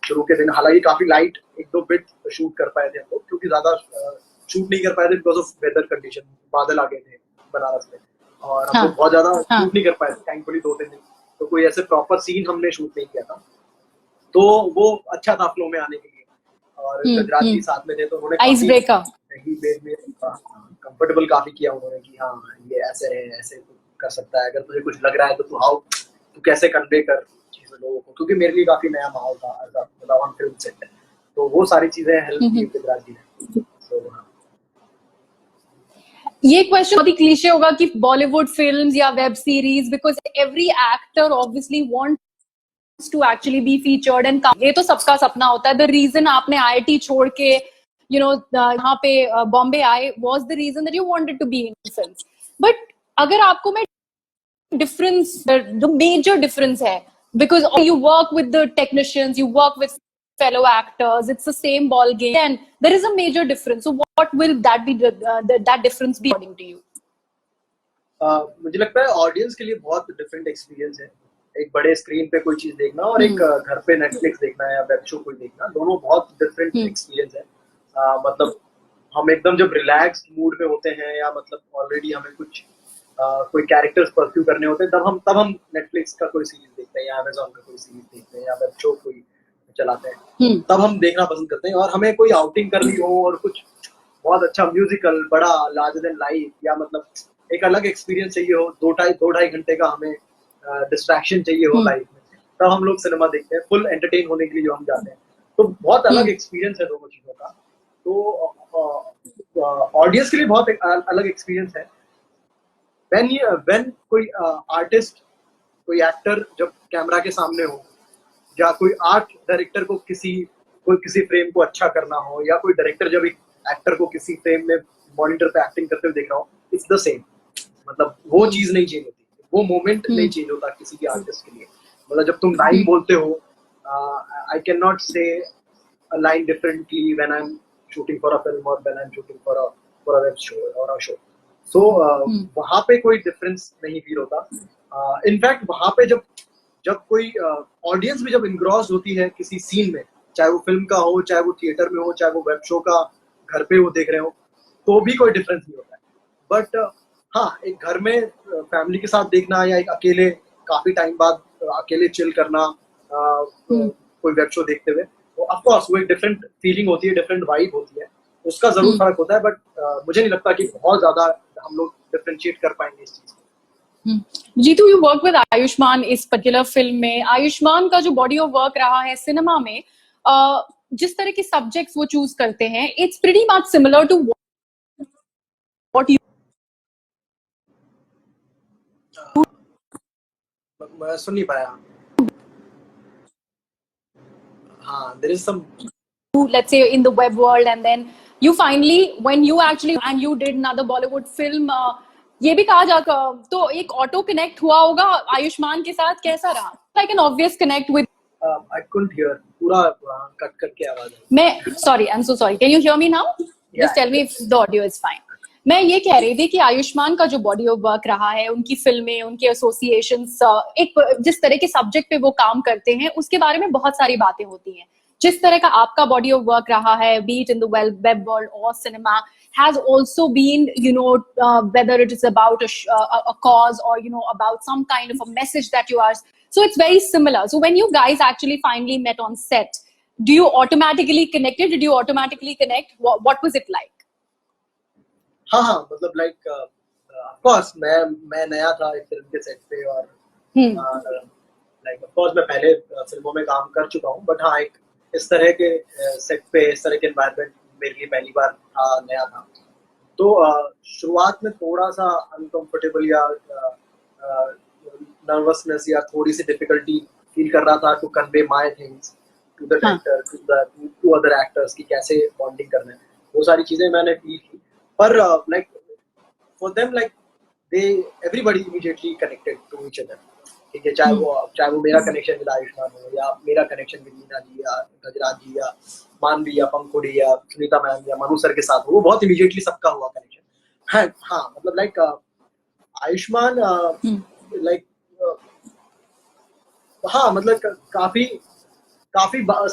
शुरू के दिन हालांकि काफी लाइट 1-2 बिट शूट कर पाए थे हम लोग, क्योंकि ज्यादा शूट नहीं कर पाए थे बिकॉज ऑफ वेदर कंडीशन, बादल आ गए थे बनारस में और हम लोग बहुत ज्यादा शूट नहीं कर पाए थे थैंकफुली 2-3 दिन, तो कोई ऐसे प्रॉपर सीन हमने शूट नहीं किया था, तो वो अच्छा था फ्लो में आने के लिए। और गजराज जी साथ में थे तो उन्होंने आइस ब्रेकर में कंफर्टेबल काफी किया उन्होंने कि हाँ ये ऐसे है, ऐसे कर सकता है, अगर तुझे कुछ लग रहा है तो तू कैसे कन्वे कर चीजें लोगों को, क्योंकि मेरे लिए काफी नया माहौल था मतलब ऑन फिल्म सेट, तो वो सारी चीजें हेल्प की गजराज जी ने। ये क्वेश्चन बहुत ही क्लीशे होगा कि बॉलीवुड फिल्म्स या web series, because every actor obviously wants to actually be featured and ये तो सबका सपना होता है। द रीजन आपने IIT छोड़ के यहाँ पे बॉम्बे आए was the reason that you wanted to be in films. But अगर आपको मैं डिफरेंस, द मेजर डिफरेंस है, because you work with the technicians, you work with fellow actors, it's the same ball game, and there is a major difference. So what will that be that difference be according to you? मुझे लगता है ऑडियंस के लिए बहुत डिफरेंट एक्सपीरियंस है एक बड़े स्क्रीन पे कोई चीज देखना और एक घर पे नेटफ्लिक्स देखना या वेब शो कोई देखना दोनों बहुत डिफरेंट एक्सपीरियंस है मतलब हम एकदम जब रिलैक्स मूड में होते हैं या मतलब ऑलरेडी हमें कुछ कोई कैरेक्टर्स परस्यू करने होते हैं तब हम नेटफ्लिक्स का कोई सीरीज देखते हैं या अमेजोन का कोई सीरीज देखते हैं या वेब शो कोई चलाते हैं तब हम देखना पसंद करते हैं और हमें कोई आउटिंग करनी हो और कुछ बहुत अच्छा म्यूजिकल बड़ा लार्जर देन लाइफ या मतलब एक अलग एक्सपीरियंस चाहिए हो दो ढाई घंटे का हमें डिस्ट्रैक्शन चाहिए हो लाइफ में तब हम लोग सिनेमा देखते हैं फुल एंटरटेन होने के लिए जो हम जाते हैं तो बहुत अलग एक्सपीरियंस है दोनों चीजों का तो ऑडियंस के लिए बहुत अलग एक्सपीरियंस है व्हेन कोई आर्टिस्ट कोई एक्टर जब कैमरा के सामने हो या कोई आर्ट डायरेक्टर को किसी फ्रेम को अच्छा करना हो या कोई डायरेक्टर जब एक एक्टर को किसी फ्रेम में मॉनिटर पे एक्टिंग करते हुए देख रहा हो इट्स द सेम मतलब वो चीज नहीं चेंज होती वो मोमेंट नहीं चेंज होता किसी भी आर्टिस्ट के लिए मतलब जब तुम लाइन बोलते हो आई can not say a line differently when I am shooting for a film और when I am shooting for a web show और अ शो सो वहां पे कोई डिफरेंस नहीं फील होता इनफैक्ट वहां पे जब कोई ऑडियंस भी जब इंग्रॉस होती है किसी सीन में चाहे वो फिल्म का हो चाहे वो थिएटर में हो चाहे वो वेब शो का घर पे वो देख रहे हो तो भी कोई डिफरेंस नहीं होता है बट हाँ एक घर में फैमिली के साथ देखना या एक अकेले काफी टाइम बाद अकेले चिल करना कोई वेब शो देखते हुए तो ऑफ कोर्स वो एक डिफरेंट फीलिंग होती है डिफरेंट वाइब होती है उसका जरूर फर्क होता है बट मुझे नहीं लगता कि बहुत ज्यादा हम लोग डिफरेंशिएट कर पाएंगे इस चीज को Jitu you work with Ayushmann इस पर्टिकुलर फिल्म में आयुष्मान का जो बॉडी ऑफ वर्क रहा है सिनेमा में जिस तरह के सब्जेक्ट्स वो चूज करते हैं it's pretty much similar to what you मैं सुन नहीं पाया हाँ there is some let's say in the web world and then you finally when you actually and you did another Bollywood film ये भी कहा जाता तो एक ऑटो कनेक्ट हुआ होगा आयुष्मान के साथ कैसा रहा like an obvious connect with I couldn't hear पूरा कट करके आवाज मैं sorry I am so sorry can you hear me now just tell me if the audio is fine मैं ये कह रही थी कि आयुष्मान का जो बॉडी ऑफ वर्क रहा है उनकी फिल्में उनके एसोसिएशंस एक जिस तरह के सब्जेक्ट पे वो काम करते हैं उसके बारे में बहुत सारी बातें होती हैं जिस तरह का आपका बॉडी ऑफ वर्क रहा है beat in the web world और cinema has also been whether it is about a cause or about some kind of a message that you are so it's very similar so when you guys actually finally met on set do you automatically connected did you automatically connect what was it like हाँ मतलब लाइक ऑफ कोर्स मैं नया था इस फिल्म के सेट पे और लाइक ऑफ कोर्स मैं पहले फिल्मों में काम कर चुका हूँ बट हाँ एक इस तरह के सेट पे इस तरह के एनवायरनमेंट मेरे लिए पहली बार नया था तो शुरुआत में थोड़ा सा अनकंफर्टेबल या नर्वसनेस या थोड़ी सी डिफिकल्टी फील कर रहा था to convey my things to the director to other actors की कैसे बॉन्डिंग करना है वो सारी चीजें मैंने फील की पर like for them like they everybody immediately connected to each other ठीक है चाहे वो मेरा कनेक्शन विद आयुष्मान हो या मेरा कनेक्शन विद मीना जी या गजराज जी या मानवी या पंखुड़ी या सुनीता मैम या मनु सर के साथ हो वो बहुत इमीडिएटली सबका हुआ कनेक्शन है हाँ मतलब लाइक आयुष्मान लाइक हाँ मतलब काफी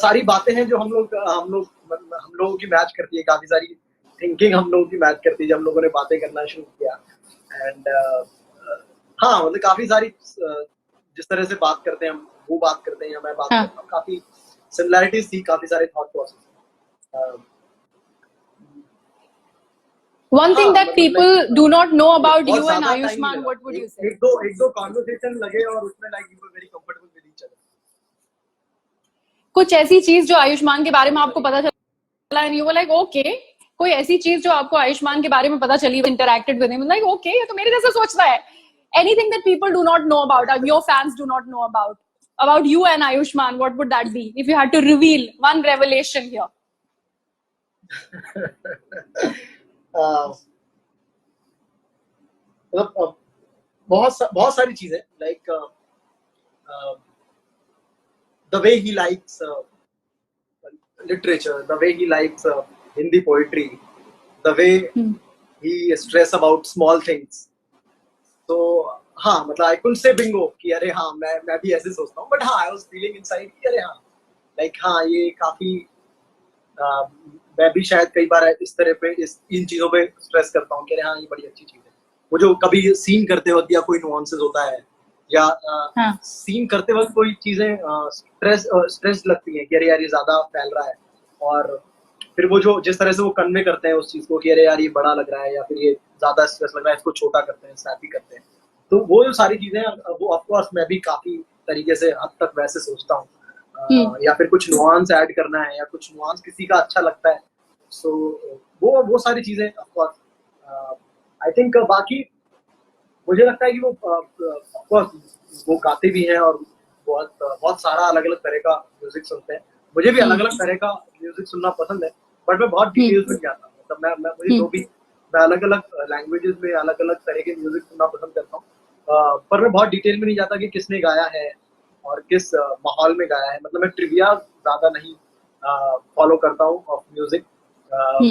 सारी बातें हैं जो हम लोगों की मैच करती है काफी सारी थिंकिंग हम लोगों की मैच करती है जब हम लोगों ने बातें करना शुरू किया एंड हाँ मतलब काफी सारी जिस तरह से बात करते हैं हम वो बात करते हैं या मैं बात करता हूँ काफी सिमिलैरिटीज थी काफी सारे thought process One thing that people do not know about you and Ayushman, what would you say? एक दो कॉन्वर्सेशन लगे और उसमें like you were very comfortable with each other कुछ ऐसी चीज जो आयुष्मान के बारे में आपको पता चला and you were like okay कोई ऐसी चीज जो आपको आयुष्मान के बारे में पता चली interacted with him like okay ये तो मेरे जैसा सोचता है anything that people do not know about your fans do not know about you and Ayushman what would that be if you had to reveal one revelation here बहुत सारी चीजें like the way he likes literature, the way he likes Hindi poetry, the way he stress about small things. तो हाँ मतलब आई कुड से बिंगो कि अरे हाँ मैं भी ऐसे सोचता हूँ, बट हाँ आई वाज फीलिंग इनसाइड कि अरे हाँ लाइक हाँ ये काफी मैं भी शायद कई बार इस तरह पे इन चीजों पे स्ट्रेस करता हूँ कि अरे हाँ ये बड़ी अच्छी चीज है। वो जो कभी सीन करते वक्त या कोई नुआंसेस होता है या हाँ सीन करते वक्त कोई चीजें स्ट्रेस लगती है कि अरे यार ये ज्यादा फैल रहा है, और फिर वो जो जिस तरह से वो कन्वे करते हैं उस चीज को कि अरे यार ये बड़ा लग रहा है या फिर ये ज्यादा स्ट्रेस लग रहा है, इसको छोटा करते हैं, स्नैपी करते हैं। तो वो जो सारी चीजें वो ऑफकोर्स मैं भी काफी तरीके से हद तक वैसे सोचता हूँ। या फिर कुछ नुआंस ऐड करना है या कुछ नुआंस किसी का अच्छा लगता है, सो वो सारी चीजें ऑफकोर्स आई थिंक। बाकी मुझे लगता है कि वो ऑफकोर्स वो गाते भी हैं और बहुत बहुत सारा अलग अलग तरह का म्यूजिक सुनते हैं। मुझे भी अलग अलग तरह का म्यूजिक सुनना पसंद है, बट मैं बहुत डिटेल्स में जाता हूँ। मतलब मैं मुझे जो भी मैं अलग अलग लैंग्वेजेस में अलग अलग तरह के म्यूजिक सुनना पसंद करता हूँ। पर मैं बहुत डिटेल में नहीं जाता कि किसने गाया है और किस माहौल में गाया है। मतलब मैं ट्रिविया ज्यादा नहीं फॉलो करता हूँ ऑफ म्यूजिक।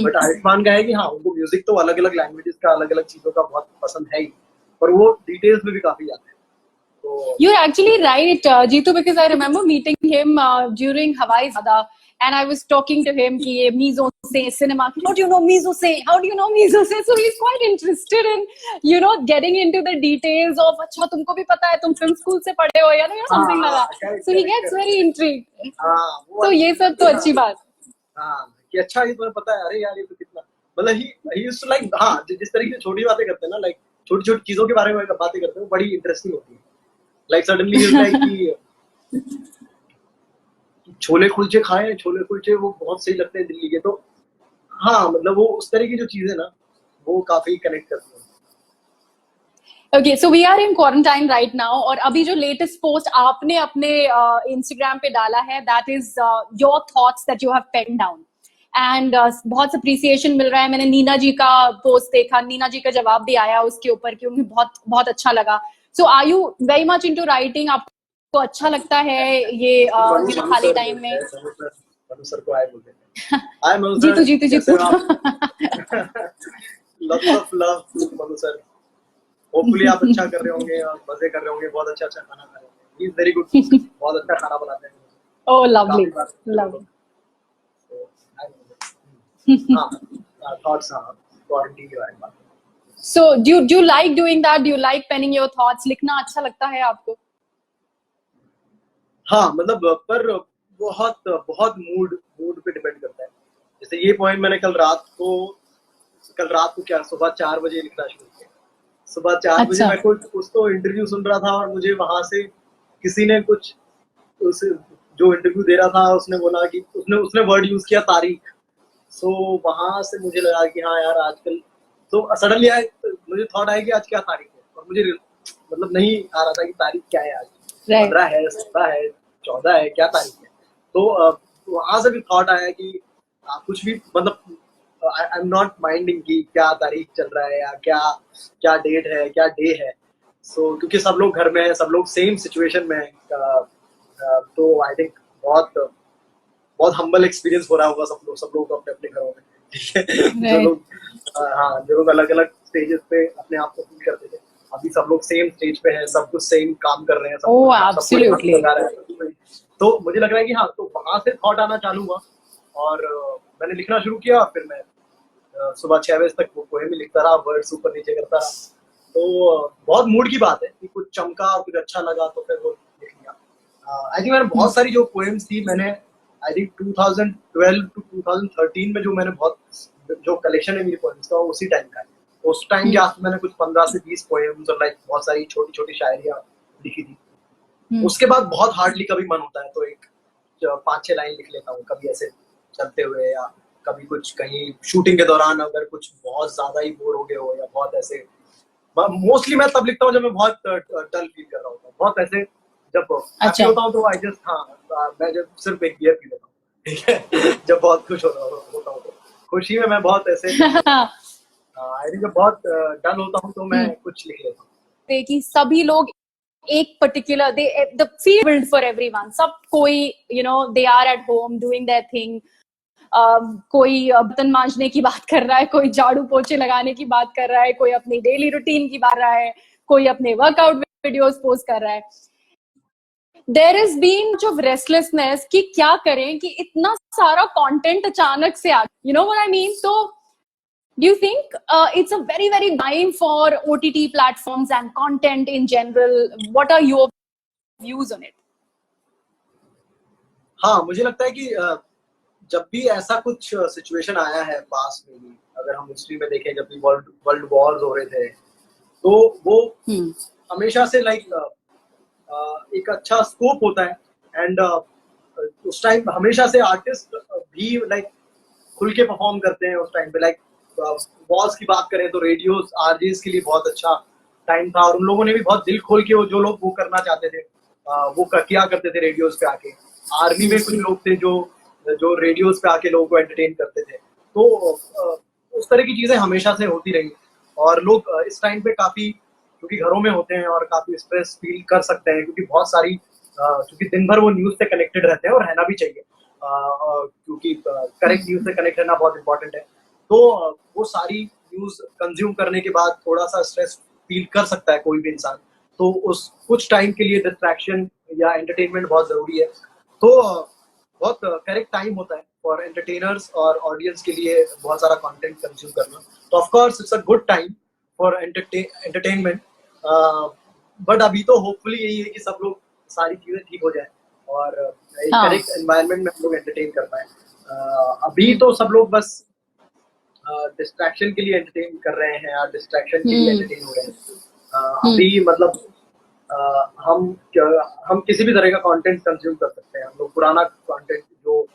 बट आयुष्मान का है कि हाँ उनको म्यूजिक तो अलग अलग लैंग्वेजेस का अलग अलग चीजों का बहुत पसंद है ही, पर वो डिटेल्स में भी काफी जाते हैं। तो You're actually right, Jeetu, because I remember meeting him during Hawaii Zada, and I was talking to him कि ये मीजो से cinema, how do you know Mizo से, how do you know Mizo से? So he's quite interested in, you know, getting into the details of अच्छा तुमको भी पता है, तुम film school से पढ़े हो या ना, something like that. Correct So he correct gets correct. very intrigued. हाँ वो तो वाली ये चीज़ सब तो है, अच्छी बात. हाँ कि अच्छा ये तुम्हें पता है, अरे यार ये तो कितना मतलब ही यूज्ड टू लाइक हाँ जिस तरीके से छोटी बातें करते हैं ना, लाइक छोटी छोटी चीजों के बारे में बातें करते हैं, वो बड़ी इंटरेस्टिंग होती है। लाइक सडनली इज लाइक कि छोले कुलचे खाए, छोले कुलचे वो बहुत सही लगते हैं दिल्ली के। तो हाँ मतलब वो उस तरह की जो चीजें ना वो काफी कनेक्ट करती हैं। Okay, so we are in quarantine right now, और अभी जो latest post आपने अपने Instagram पे डाला है, that is your thoughts that you have penned down, and बहुत appreciation मिल रहा है. मैंने नीना जी का post देखा, नीना जी का जवाब भी आया उसके ऊपर कि उन्हें बहुत बहुत अच्छा लगा. So are you very much into writing? आपको अच्छा लगता है ये मनु you know मनु खाली सर टाइम बोलते में? हैं, मनु सर को हाय बोलते हैं। हाय मनु जीतू सर, जीतू कैसे जीतू. हो आप? Lots of love to Manu sir. Hopefully आप अच्छा कर रहे होंगे और मजे कर रहे होंगे, बहुत अच्छा अच्छा खाना खा रहे होंगे। He is very good cook, बहुत अच्छा खाना बनाते हैं। Oh, lovely, काफी बार lovely. हाँ थॉट्स हाँ क्वारंटीन के बारे में। So do you like doing that? Do you like penning your thoughts? लिखना अच्छा लगता है आपको? हाँ मतलब पर बहुत बहुत मूड मूड पे डिपेंड करता है। जैसे ये पॉइंट मैंने कल रात को क्या सुबह 4 बजे लिखना शुरू किया। सुबह 4 बजे अच्छा. मैं कुछ तो इंटरव्यू सुन रहा था, और मुझे वहां से किसी ने कुछ उस जो इंटरव्यू दे रहा था उसने बोला कि उसने उसने वर्ड यूज किया तारीख। सो वहां से मुझे लगा कि हाँ यार आजकल तो सडनली मुझे थॉट आया कि आज क्या तारीख है, और मुझे मतलब नहीं आ रहा था कि तारीख क्या है आज। Right. 15 है, 17 है, 14 है, क्या तारीख है। तो वहां से भी थॉट आया कि कुछ भी मतलब आई एम नॉट माइंडिंग कि क्या तारीख चल रहा है या क्या क्या डेट है क्या डे है। सो क्योंकि सब लोग घर में हैं, सब लोग सेम सिचुएशन में हैं। तो आई थिंक बहुत बहुत हम्बल एक्सपीरियंस हो रहा होगा सब लोग अपने अपने घरों में। ठीक है जो Right. लोग हाँ जो लोग अलग अलग स्टेजेस पे अपने आप को फील करते थे, अभी सब लोग सेम स्टेज पे हैं, सब कुछ सेम काम कर रहे हैं, सब Oh, कुछ सबको यहाँ absolutely. लगा रहे हैं। तो मुझे लग रहा है कि हाँ तो वहां से थॉट आना चालू हुआ, और मैंने लिखना शुरू किया। फिर मैं सुबह 6 बजे तक वो पोएम ही लिखता रहा, वर्ड्स ऊपर नीचे करता रहा। तो बहुत मूड की बात है कि कुछ चमका और कुछ अच्छा लगा तो फिर वो लिख लिया। आई थिंक मैंने बहुत सारी जो पोएम्स थी मैंने आई थिंक 2012 टू 2013 में जो मैंने बहुत जो कलेक्शन है मेरी पोएम्स का उसी टाइम का है। उस टाइम के आसपास मैंने कुछ 15 से 20 पोएम्स और लाइक बहुत सारी छोटी छोटी शायरियाँ लिखी थी। उसके बाद बहुत हार्डली कभी मन होता है तो एक 5-6 लाइन लिख लेता हूँ, कभी ऐसे चलते हुए या कभी कुछ कहीं शूटिंग के दौरान अगर कुछ बहुत ज्यादा ही बोर हो गए हो या बहुत ऐसे। मोस्टली मैं तब लिखता हूँ जब मैं बहुत डल फील कर रहा होता हूँ, बहुत ऐसे जब हैप्पी अच्छा. होता हूँ तो आई जस्ट मैं जब सिर्फ एक बियर पी लेता हूँ। ठीक है जब बहुत खुश होता हूँ तो खुशी में मैं बहुत ऐसे आई थिंक जब बहुत डल होता हूँ तो मैं कुछ लिख लेता हूँ। कि सभी लोग एक particular the field for everyone, सब कोई you know they are at home doing their thing, कोई बर्तन मांजने की बात कर रहा है, कोई झाड़ू पोछे लगाने की बात कर रहा है, कोई अपनी डेली रूटीन की बात कर रहा है, कोई अपने वर्कआउट वीडियोस पोस्ट कर रहा है. There is been of restlessness कि क्या करें कि इतना सारा कंटेंट अचानक से आ, you know what I mean. तो do you think it's a very time for OTT platforms and content in general? What are your views on it? हाँ, मुझे लगता है कि जब भी ऐसा कुछ सिचुएशन आया है पास में भी, अगर हम हिस्ट्री में देखें, जब भी वर्ल्ड वॉर्स हो रहे थे, तो वो हमेशा से एक अच्छा स्कोप होता है. एंड उस टाइम हमेशा से आर्टिस्ट भी खुल के परफॉर्म करते हैं उस टाइम पे. वॉर्स की बात करें तो रेडियोस आरजेस के लिए बहुत अच्छा टाइम था, और उन लोगों ने भी बहुत दिल खोल के जो लोग वो करना चाहते थे वो किया करते थे रेडियोस पे आके. आर्मी में कुछ लोग थे जो जो रेडियोस पे आके लोगों को एंटरटेन करते थे. तो उस तरह की चीजें हमेशा से होती रही, और लोग इस टाइम पे काफी, क्योंकि घरों में होते हैं और काफी स्ट्रेस फील कर सकते हैं, क्योंकि बहुत सारी क्योंकि दिन भर वो न्यूज से कनेक्टेड रहते हैं, और रहना भी चाहिए, क्योंकि करेक्ट न्यूज से कनेक्ट रहना बहुत इंपॉर्टेंट है. तो वो सारी न्यूज कंज्यूम करने के बाद थोड़ा सा स्ट्रेस फील कर सकता है कोई भी इंसान. तो उस कुछ टाइम के लिए डिस्ट्रैक्शन या एंटरटेनमेंट बहुत जरूरी है. तो बहुत करेक्ट टाइम होता है फॉर एंटरटेनर्स और ऑडियंस के लिए बहुत सारा कंटेंट कंज्यूम करना. तो of course it's a good time for entertainment. But अभी तो होपफुली यही है कि सब लोग, सारी चीजें ठीक हो जाए और एक करेक्ट एनवायरनमेंट में हम लोग एंटरटेन कर पाए. अभी तो सब लोग बस डिस्ट्रैक्शन के लिए एंटरटेन कर रहे हैं, या डिस्ट्रैक्शन के लिए एंटरटेन हो रहे हैं. अभी मतलब हम किसी भी तरह का कंटेंट कंज्यूम कर सकते हैं. हम लोग पुराना कंटेंट, जो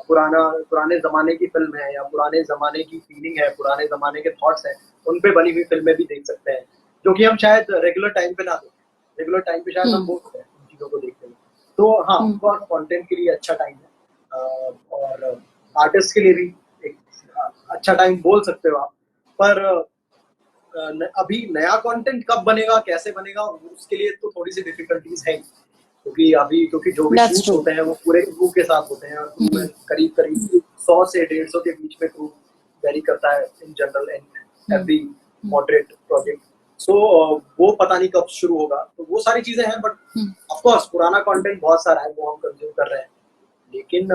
पुराने जमाने की फिल्म है, या पुराने जमाने की फीलिंग है, पुराने जमाने के थॉट्स हैं, उन पे बनी हुई फिल्में भी देख सकते हैं, जो कि हम शायद रेगुलर टाइम पे ना देखें. रेगुलर टाइम पे शायद हम बोलते हैं उन चीजों को देखते हैं. तो हाँ, कंटेंट के लिए अच्छा टाइम है, और आर्टिस्ट के लिए भी एक अच्छा टाइम बोल सकते हो आप. पर अभी नया कंटेंट कब बनेगा, कैसे बनेगा, उसके लिए तो थोड़ी सी डिफिकल्टीज है, क्योंकि जो भी शूट होते हैं वो पूरे क्रू के साथ होते हैं, और क्रू में करीब 100 से 150 के बीच में क्रू वेरी करता है in general in every moderate project. So वो पता नहीं कब शुरू होगा. तो वो सारी चीजें हैं, बट ऑफ कोर्स पुराना कंटेंट बहुत सारा है, वो हम कंज्यूम कर रहे हैं. लेकिन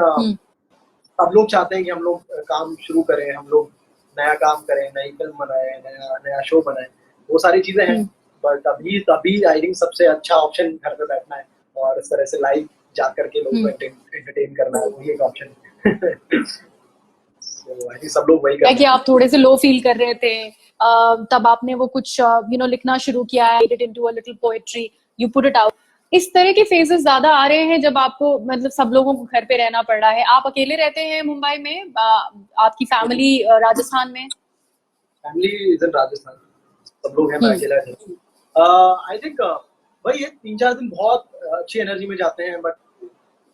अब लोग चाहते हैं कि हम लोग काम शुरू करें, हम लोग नया काम करें, नई फिल्म बनाए, नया शो बनाए. वो सारी चीजें हैं. बट अभी आई थिंक सबसे अच्छा ऑप्शन घर पे बैठना है, और इस तरह से लाइव जाकर के लोगों को एंटरटेन करना है, वही एक ऑप्शन है. So, आई थिंक सब लोग वही करते हैं. कि आप थोड़े से लो फील कर रहे थे, तब आपने वो कुछ लिखना शुरू किया है, it into a little poetry, you put it out. इस तरह के फेजेस ज्यादा आ रहे हैं जब आपको, मतलब सब लोगों को घर पे रहना पड़ रहा है. आप अकेले रहते हैं मुंबई में, आपकी फैमिली राजस्थान में? फैमिली इज इन राजस्थान, सब लोग हैं, मैं अकेला नहीं. आई थिंक वही है, 3-4 दिन बहुत अच्छी एनर्जी में जाते हैं, बट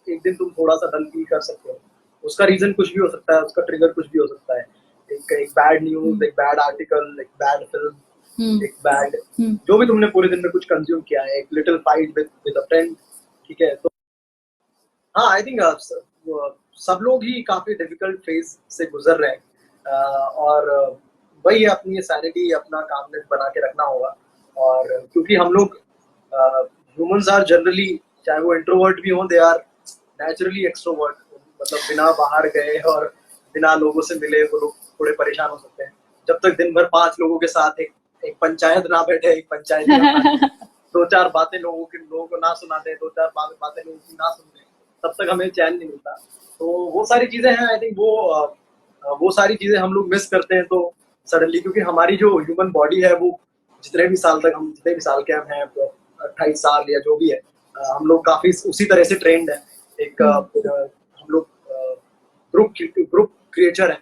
एक दिन तुम थोड़ा सा डल फील कर सकते हो. उसका रीजन कुछ भी हो सकता है, उसका ट्रिगर कुछ भी हो सकता है. एक बैड न्यूज, एक बैड आर्टिकल, एक बैड फिल्म, एक बैड जो भी तुमने पूरे दिन में कुछ कंज्यूम किया है, एक little fight with a friend. ठीक है, तो हाँ, आई थिंक सब लोग ही काफी डिफिकल्ट फेज से गुजर रहे हैं, और वही अपनी सैनिटी, अपना कामनेस बना के रखना होगा. और क्योंकि हम लोग ह्यूमंस आर जनरली, चाहे वो इंट्रोवर्ट भी हों, दे आर नेचुरली एक्सट्रोवर्ट. मतलब बिना बाहर गए और बिना लोगों से मिले वो लोग थोड़े परेशान हो सकते हैं. जब तक दिन भर 5 लोगों के साथ एक पंचायत ना बैठे, एक पंचायत दो चार बातें लोगों को ना सुना दे, 2-4 बातें लोगों की ना सुन दे, तब तक हमें चैन नहीं मिलता. तो वो सारी चीजें हैं. आई थिंक वो सारी चीजें हम लोग मिस करते हैं. तो सडनली, क्योंकि हमारी जो ह्यूमन बॉडी है, वो जितने भी साल के हम हैं, 28 साल या जो भी है, हम लोग काफी उसी तरह से ट्रेंड है. एक हम लोग ग्रुप क्रिएचर है,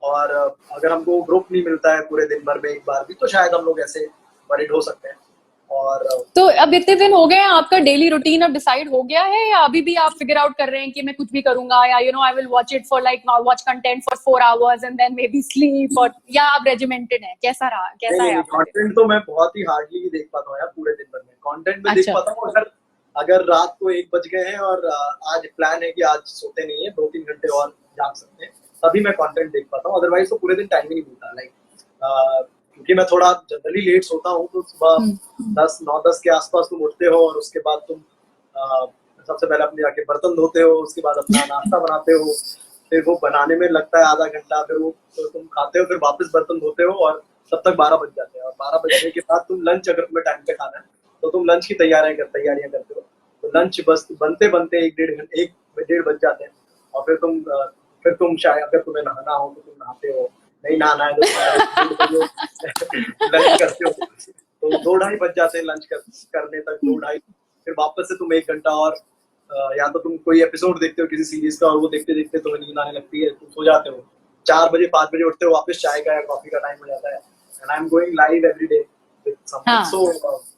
और अगर हमको ग्रुप नहीं मिलता है पूरे दिन भर में एक बार भी, तो शायद हम लोग ऐसे वरीड हो सकते हैं. और तो अब इतने दिन हो गए हैं, आपका डेली रूटीन अब डिसाइड हो गया है, या अभी भी आप फिगर आउट कर रहे हैं कि मैं कुछ भी करूंगा, या I will watch it for watch content for 4 hours and then maybe sleep, और या आप रेजिमेंटेड हैं? कैसा है आपका कंटेंट तो मैं बहुत ही हार्डली ही देख पाता हूँ यार पूरे दिन भर में. कंटेंट में देख पाता हूँ अगर रात को 1 बज गए हैं और आज प्लान है कि आज सोते नहीं है, 2-3 घंटे और जाग सकते हैं, तभी मैं कंटेंट देख पाता हूँ, अदरवाइज तो पूरे दिन टाइम ही नहीं मिलता। लाइक क्योंकि मैं थोड़ा जनरली लेट सोता हूँ, तो सुबह 9-10 के आसपास तुम उठते हो, और उसके बाद तुम सबसे पहले अपने जाके बर्तन धोते हो, उसके बाद अपना नाश्ता बनाते हो, फिर वो बनाने में लगता है आधा घंटा, फिर वो तो तुम खाते हो, फिर वापस बर्तन धोते हो, और तब तक 12 बज जाते हैं। और 12 बजने के बाद तुम लंच, अगर तुम्हें टाइम पे खाना है तो तुम लंच की तैयारियां करते हो। तो लंच बस बनते बनते 1 डेढ़ बज जाते हैं। और फिर तुम शायद, अगर तुम्हें नहाना हो तो तुम नहाते हो, नहीं नहाना है तो तुम लंच करते हो। तो 2-2:30 बज जाते हैं लंच करने तक, 2-2:30। फिर वापस से तुम 1 घंटा और या तो तुम कोई एपिसोड देखते हो किसी सीरीज का, और वो देखते देखते तुम्हें नींद आने लगती है, तुम सो जाते हो। 4 बजे 5 बजे उठते हो, वापस चाय का या कॉफी का टाइम हो जाता है। And I am going live every day with someone, हाँ सो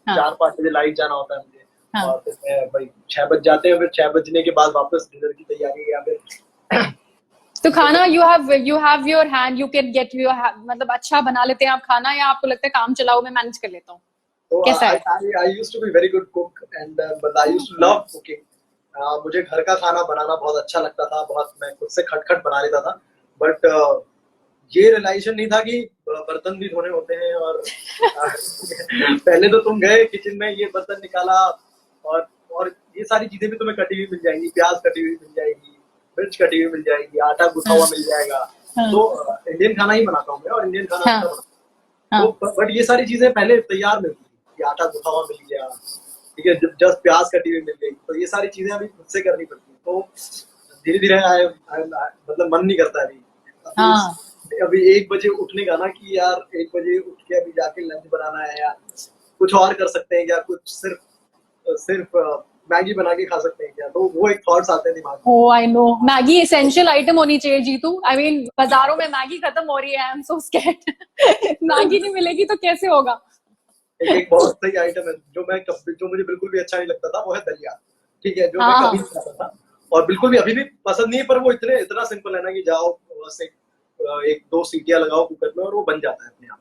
हाँ 4-5 बजे लाइव जाना होता है मुझे। हाँ। और फिर मैं भाई 6 बज जाते हैं, फिर 6 बजने के बाद वापस डिनर की तैयारी, या फिर तो खाना you have your hand, you can get your, मतलब अच्छा बना लेते हैं आप खाना, या आपको लगता है काम चलाओ मैं मैनेज कर लेता हूँ, तो कैसा है? I used to be very good cook, and but I used to love cooking. मुझे घर का खाना बनाना बहुत अच्छा लगता था, बहुत मैं खुद से खटखट बना लेता था। बट ये रियलाइजेशन नहीं था कि बर्तन भी धोने होते हैं, और पहले तो तुम गए किचन में, ये बर्तन निकाला, और ये सारी चीजें भी तुम्हें कटी हुई मिल जाएंगी, प्याज कटी हुई मिल जाएगी, मिर्च कटी हुई मिल जाएगी, आटा गूथा हाँ हुआ मिल जाएगा। हाँ तो इंडियन खाना ही बनाता हूँ मैं, और इंडियन खाना हाँ अच्छा बनाता हाँ हूँ। तो बट ये सारी चीजें पहले तैयार मिलती थी कि आटा गूथा हुआ मिल गया, ठीक है, जब जस्ट प्याज कटी हुई मिल गई, तो ये सारी चीजें अभी खुद से करनी पड़ती है। तो धीरे धीरे मतलब मन नहीं करता अभी। अभी हाँ। अभी 1 बजे उठने का ना, कि यार 1 बजे उठ के अभी जाके लंच बनाना है, या कुछ और कर सकते हैं क्या, कुछ सिर्फ सिर्फ मैगी बना के खा सकते हैं क्या, तो वो एक थॉट्स आते हैं दिमाग में। Oh I know, Maggi essential item होनी चाहिए जीतू। आई मीन बाजारों में मैगी खत्म हो रही है, आई एम सो स्कैर्ड। मैगी नहीं मिलेगी तो कैसे होगा? एक एक बहुत सही आइटम है जो मुझे बिल्कुल भी अच्छा नहीं लगता था, वो है दलिया। ठीक है, जो मैं कभी हाँ नहीं खाता था, और बिल्कुल भी अभी भी पसंद नहीं है, पर वो इतना सिंपल है ना, कि जाओ बस एक दो सीटियां लगाओ कुकर में, और वो बन जाता है अपने आप,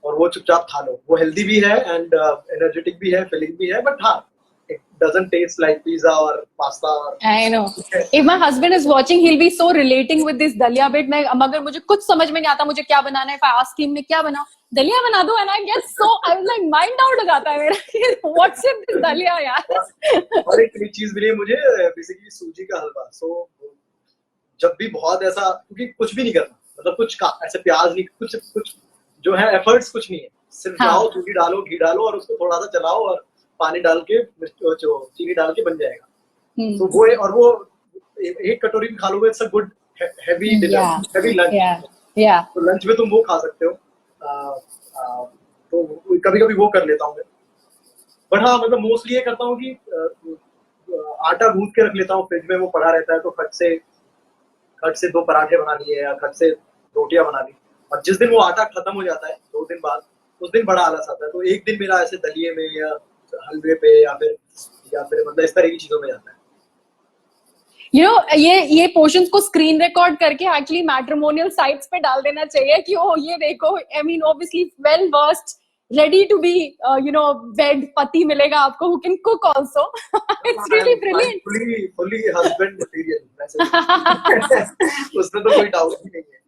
और वो चुपचाप खा लो। वो हेल्दी भी है, एंड एनर्जेटिक भी है, फिलिंग भी है, बट हाँ, it doesn't taste like pizza और पास्ता और I know. If my husband is watching, he'll be so relating with this dalia bit. मैं मगर मुझे कुछ समझ में नहीं आता मुझे क्या बनाना है। If I ask him मैं क्या बनाऊं, दलिया बना दो, and I get so I was like mind out हो जाता है मेरा। What's in this दलिया यार? और एक नई चीज मिली है मुझे, बेसिकली सूजी का हलवा। सो जब भी बहुत ऐसा, क्योंकि कुछ भी नहीं करना, मतलब कुछ का ऐसे प्याज नहीं, कुछ कुछ जो है एफर्ट्स कुछ नहीं है, सिर्फ हाँ जाओ, सूजी डालो, घी डालो, और उसको थोड़ा सा चलाओ, और पानी डाल के जो चीनी डाल के बन जाएगा। तो वो है, और वो एक कटोरी भी खा लोगे, it's a good heavy dinner, yeah heavy lunch. yeah yeah. तो लंच में तुम वो खा सकते हो। तो कभी कभी वो कर लेता हूँ मैं। बट हाँ, मतलब मोस्टली ये करता हूँ कि आटा गूंथ के रख लेता हूँ फ्रिज में, वो पड़ा रहता है, तो खट से 2 पराठे बना लिए, या खट से रोटियां बना ली। और जिस दिन वो आटा खत्म हो जाता है 2 दिन बाद, उस दिन बड़ा आलस आता है। तो एक दिन मेरा ऐसे दलिए में, या हलवे पे, या फिर मतलब इस तरह की चीजों में जाता है। You know, ये पोर्शंस को स्क्रीन रिकॉर्ड करके एक्चुअली मैट्रिमोनियल साइट्स पे डाल देना चाहिए कि ओ ये देखो, I mean obviously well versed, ready to be you know wed पति मिलेगा आपको who can cook also. It's really I am brilliant. Fully husband material वैसे तो। उसमें तो कोई डाउट ही नहीं है।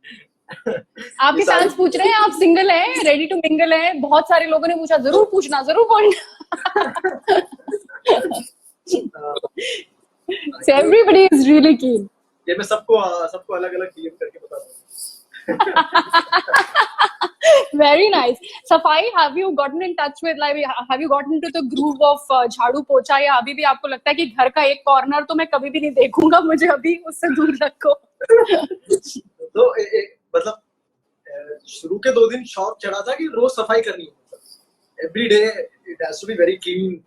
ये आपके सारी फैंस पूछ रहे हैं आप सिंगल हैं, रेडी टू मिंगल हैं? बहुत सारे लोगों ने पूछा, जरूर पूछना, जरूर बोलना। So ये everybody is really keen. ये मैं सबको सबको अलग अलग डीएम करके बता रहा हूँ। Very nice. Safai, have you gotten in touch with, like, have you gotten into the groove of झाड़ू पोछा, या अभी भी आपको लगता है कि घर का एक कॉर्नर तो मैं कभी भी नहीं देखूंगा, मुझे अभी उससे दूर रखो? तो मतलब शुरू के 2 दिन शौक चढ़ा था कि रोज सफाई करनी है, every day it has to be very clean,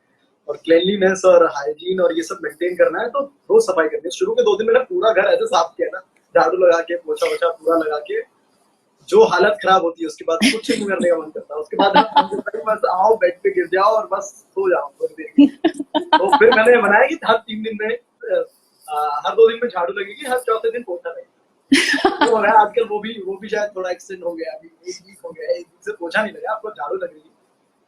और क्लेanलीनेस और हाइजीन और ये सब मेंटेन करना है, तो रोज सफाई करनी है। शुरू के 2 दिन मैंने पूरा घर ऐसे साफ किया ना, झाड़ू लगा के, पोछा वोछा पूरा लगा के, जो हालत खराब होती है उसके बाद कुछ नहीं करने का मन करता। उसके बाद मन करता है बस आओ बेड पे गिर जाओ और बस सो जाओ थोड़ी देर के लिए। तो फिर मैंने बनाया कि हर 3 दिन में, हर 2 दिन में झाड़ू लगेगी, हर चौथे दिन पोछा लगेगा। तो हो रहा है आजकल, वो भी शायद थोड़ा एक्सटेंड हो गया। अभी 1 वीक हो गया, 1 वीक से पोछा नहीं लगा, आपको झाड़ू लगेगी,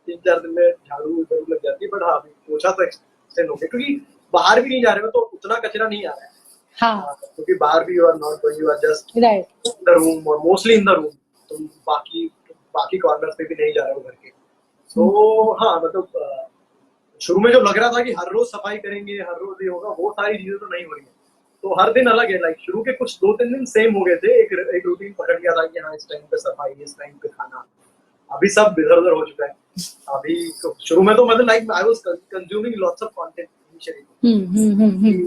3-4 दिन में झाड़ू जरूर लग जाती है। बट हाँ, अभी पोछा तो एक्सटेंड हो गया, क्योंकि बाहर भी नहीं जा रहे हो तो उतना कचरा नहीं आ रहा है। हाँ, क्योंकि बाहर भी you are not going, you are just right. In the room और मोस्टली इन द रूम। तुम बाकी बाकी कॉर्नर्स पे भी नहीं जा रहे हो घर के। तो हाँ मतलब शुरू में जो लग रहा था कि हर रोज सफाई करेंगे, हर रोज ये होगा, वो सारी चीजें तो नहीं हो रही है। तो हर दिन अलग है। लाइक शुरू के कुछ 2-3 दिन सेम हो गए थे, एक रूटीन पकड़ लिया था कि हाँ इस टाइम पे सफाई, इस टाइम पे खाना। अभी सब इधर उधर हो चुका है। अभी तो शुरू में तो मतलब like I was consuming lots of content initially.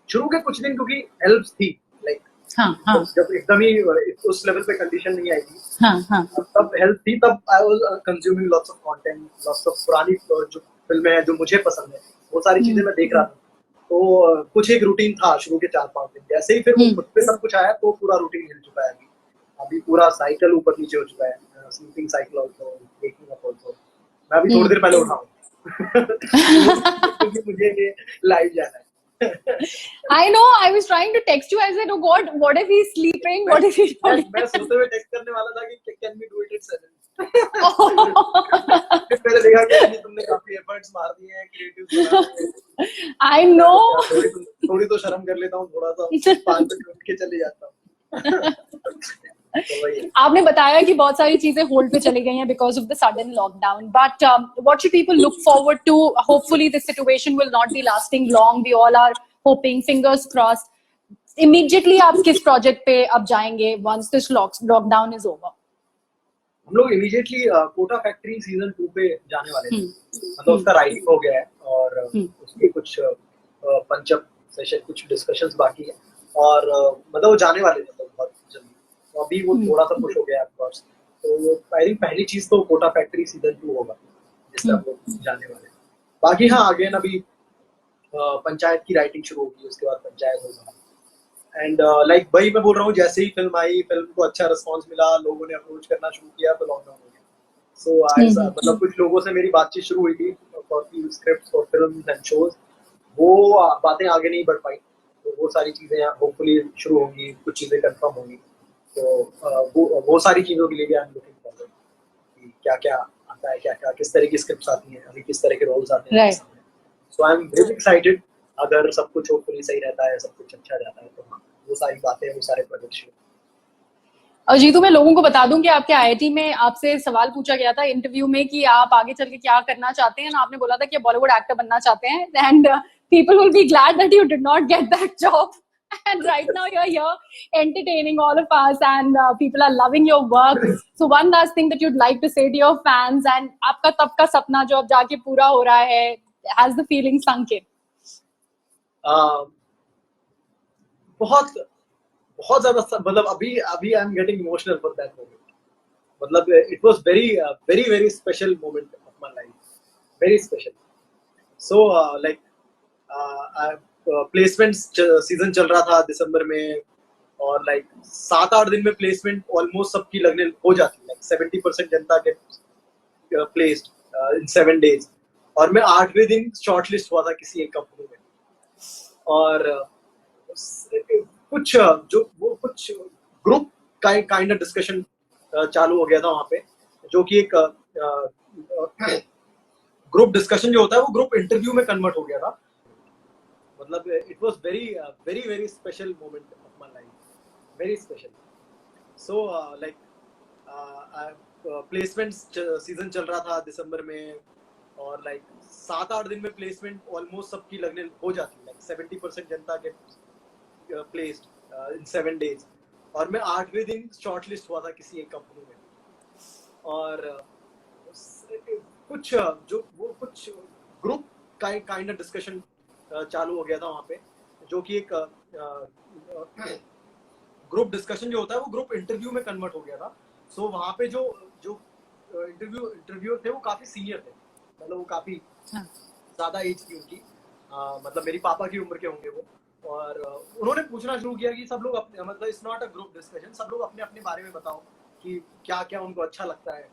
शुरू के कुछ दिन क्योंकि हेल्प्स थी, लाइक हाँ, हाँ, जब एकदम ही उस लेवल पे कंडीशन नहीं आई थी, हाँ, हाँ। तब हेल्प थी, तब I was consuming lots of content, lots of पुरानी जो फिल्में हैं जो मुझे पसंद है, वो सारी चीजें मैं देख रहा था। तो कुछ एक रूटीन था शुरू के 4-5 दिन। जैसे ही फिर वो खुद पे सब कुछ आया तो पूरा रूटीन हिल चुका है। अभी अभी पूरा साइकिल ऊपर नीचे हो चुका है, sleeping cycle also, waking up also. मैं अभी थोड़ी देर पहले उठा हूँ क्योंकि मुझे लाइव जाना है। I know. I was trying to text you. I said, "Oh God, what if he's sleeping? What if he's not?" मैं सोते हुए टेक्स्ट करने वाला था कि can we do it at 7। Oh. फिर मैंने देखा कि नहीं, तुमने काफी एफर्ट्स मार दिए हैं क्रिएटिव बना रहे हो। I मैं know. सोचा थोड़ी तो शर्म कर लेता हूँ, थोड़ा सा 5 बजे उठ के चले जाता हूँ। तो वही है। आपने बताया कि बहुत सारी चीजें होल्ड पे चली गई हैं because of the sudden lockdown, but what should people look forward to? Hopefully this situation will not be lasting long, we all are hoping, fingers crossed. Immediately आप किस प्रोजेक्ट पे अब जाएंगे once this lockdown is over? हम लोग इमीडिएटली कोटा फैक्ट्री सीजन 2 पे जाने वाले थे। मतलब उसका राइटिंग हो गया है और उसके कुछ पंचअप सेशन, कुछ डिस्कशंस बाकी है और मतलब वो जाने वाले थे तो बहुत जल्दी। तो अभी वो थोड़ा सा पुश हो गया है ऑफकोर्स। तो आई थिंक पहली चीज तो कोटा फैक्ट्री सीजन 2 होगा जिससे हम लोग जाने वाले हैं। बाकी हाँ अगेन अभी पंचायत की राइटिंग शुरू होगी, उसके बाद पंचायत होगा। एंड लाइक वही मैं बोल रहा हूँ, जैसे ही फिल्म आई, फिल्म को अच्छा रिस्पॉन्स मिला, लोगों ने अप्रोच करना शुरू किया, तो लॉकडाउन हो गया। सो आई मतलब कुछ लोगों से मेरी बातचीत शुरू हुई थी for few scripts for films and shows. वो बातें आगे नहीं बढ़ पाई, तो वो सारी चीजें होपफुली शुरू होंगी, कुछ चीजें कंफर्म होंगी। तो वो सारी चीजों के लिए भी आई एम लुकिंग फॉरवर्ड कि क्या क्या आता है, क्या क्या किस तरह की स्क्रिप्ट्स आती हैं, अभी किस तरह के रोल्स आते हैं राइट। सामने। सो आई एम वेरी एक्साइटेड। अगर सब कुछ होपफुली सही रहता है, सब कुछ अच्छा जाता है, तो हाँ वो सारी बातें, वो सारे प्रोजेक्ट्स। और जीतू, मैं लोगों को बता दूं कि आपके आईआईटी में आपसे सवाल पूछा गया था इंटरव्यू में कि आप आगे चल के क्या करना चाहते हैं, आपने बोला था कि बॉलीवुड एक्टर बनना चाहते हैं, and people will be glad that you did not gate that job, and right now you're here entertaining all of us, and people are loving your work. So one last thing that you'd like to say to your fans, and आपका तब का सपना जो अब जाके पूरा हो रहा है, has the feeling sunk in? बहुत बहुत ज्यादा मतलब अभी अभी I am getting emotional for that moment. मतलब it was very very very special moment of my life, very special. So like placement season चल रहा था दिसंबर में, और लाइक 7-8 दिन में प्लेसमेंट ऑलमोस्ट सबकी लगने हो जाती है। Like 70% Janata get placed in 7 days, और मैं 8वें दिन शॉर्टलिस्ट हुआ था किसी एक कंपनी में। और कुछ जो वो कुछ ग्रुप काइंड ऑफ डिस्कशन चालू हो गया था वहां पे, जो कि एक ग्रुप डिस्कशन जो होता है वो ग्रुप इंटरव्यू में कन्वर्ट हो गया था। मतलब it was very very very special moment of my life, very special. So like placement season चल रहा था दिसंबर में, और लाइक 7-8 दिन में प्लेसमेंट ऑलमोस्ट सबकी लगने हो जाती है। Like 70% Janata get placed in 7 days, और मैं 8वें दिन शॉर्टलिस्ट हुआ था किसी एक कंपनी में। और कुछ जो वो कुछ ग्रुप काइंड ऑफ डिस्कशन चालू हो गया था वहां पे, जो कि एक ग्रुप डिस्कशन जो होता है वो ग्रुप इंटरव्यू में कन्वर्ट हो गया था। सो वहां पे जो जो इंटरव्यूअर थे वो काफी सीनियर थे, मतलब वो काफी ज्यादा एज थी उनकी, मतलब मेरी पापा की उम्र के होंगे वो। और उन्होंने पूछना शुरू किया कि सब लोग अपने, मतलब it's not a group discussion, सब लोग अपने अपने बारे में बताओ कि क्या क्या उनको अच्छा लगता है।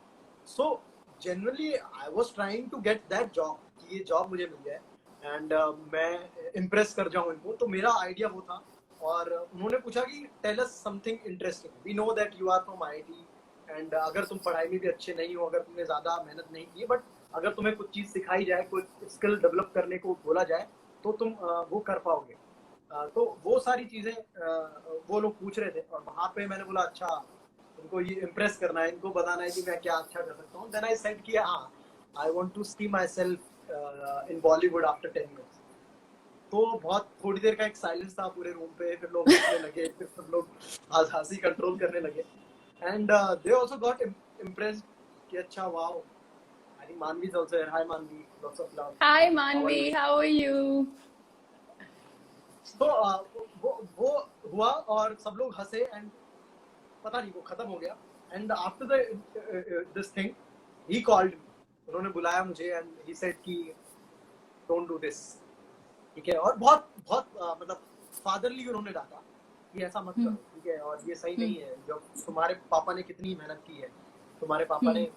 So generally I was trying to get that job, कि ये जॉब मुझे मिल जाए एंड मैं इम्प्रेस कर जाऊं इनको। तो मेरा आइडिया वो था। और उन्होंने पूछा कि tell us something interesting, we know that you are from IIT, and अगर तुम पढ़ाई में भी अच्छे नहीं हो, अगर तुमने ज्यादा मेहनत नहीं की, बट अगर तुम्हें कुछ चीज सिखाई जाए, कोई स्किल डेवलप करने को बोला जाए, तो तुम वो कर पाओगे। तो वो सारी चीजें वो लोग पूछ रहे थे और वहां पे मैंने बोला अच्छा इनको ये इम्प्रेस करना है, इनको बताना है कि मैं क्या अच्छा कर सकता हूँ। देन आई सेड कि हाँ I want to see myself in Bollywood after 10 years। तो बहुत थोड़ी देर का एक साइलेंस था पूरे रूम पे, फिर लोग हंसने लगे, फिर सब लोग हंसी कंट्रोल करने लगे and they also got impressed कि अच्छा wow. I think Manvi is also here. Hi Manvi, lots of love. Hi how are Manvi, you? how are you? तो वो हुआ और सब लोग हंसे एंड पता नहीं वो खत्म हो गया। And after the this thing he called me, उन्होंने बुलाया मुझे एंड ही सेड कि डोंट डू दिस, ठीक है। और बहुत बहुत मतलब फादरली उन्होंने डांटा कि ऐसा मत Hmm. करो, ठीक है, और ये सही Hmm. नहीं है। जब तुम्हारे पापा ने कितनी मेहनत की है, तुम्हारे पापा Hmm. ने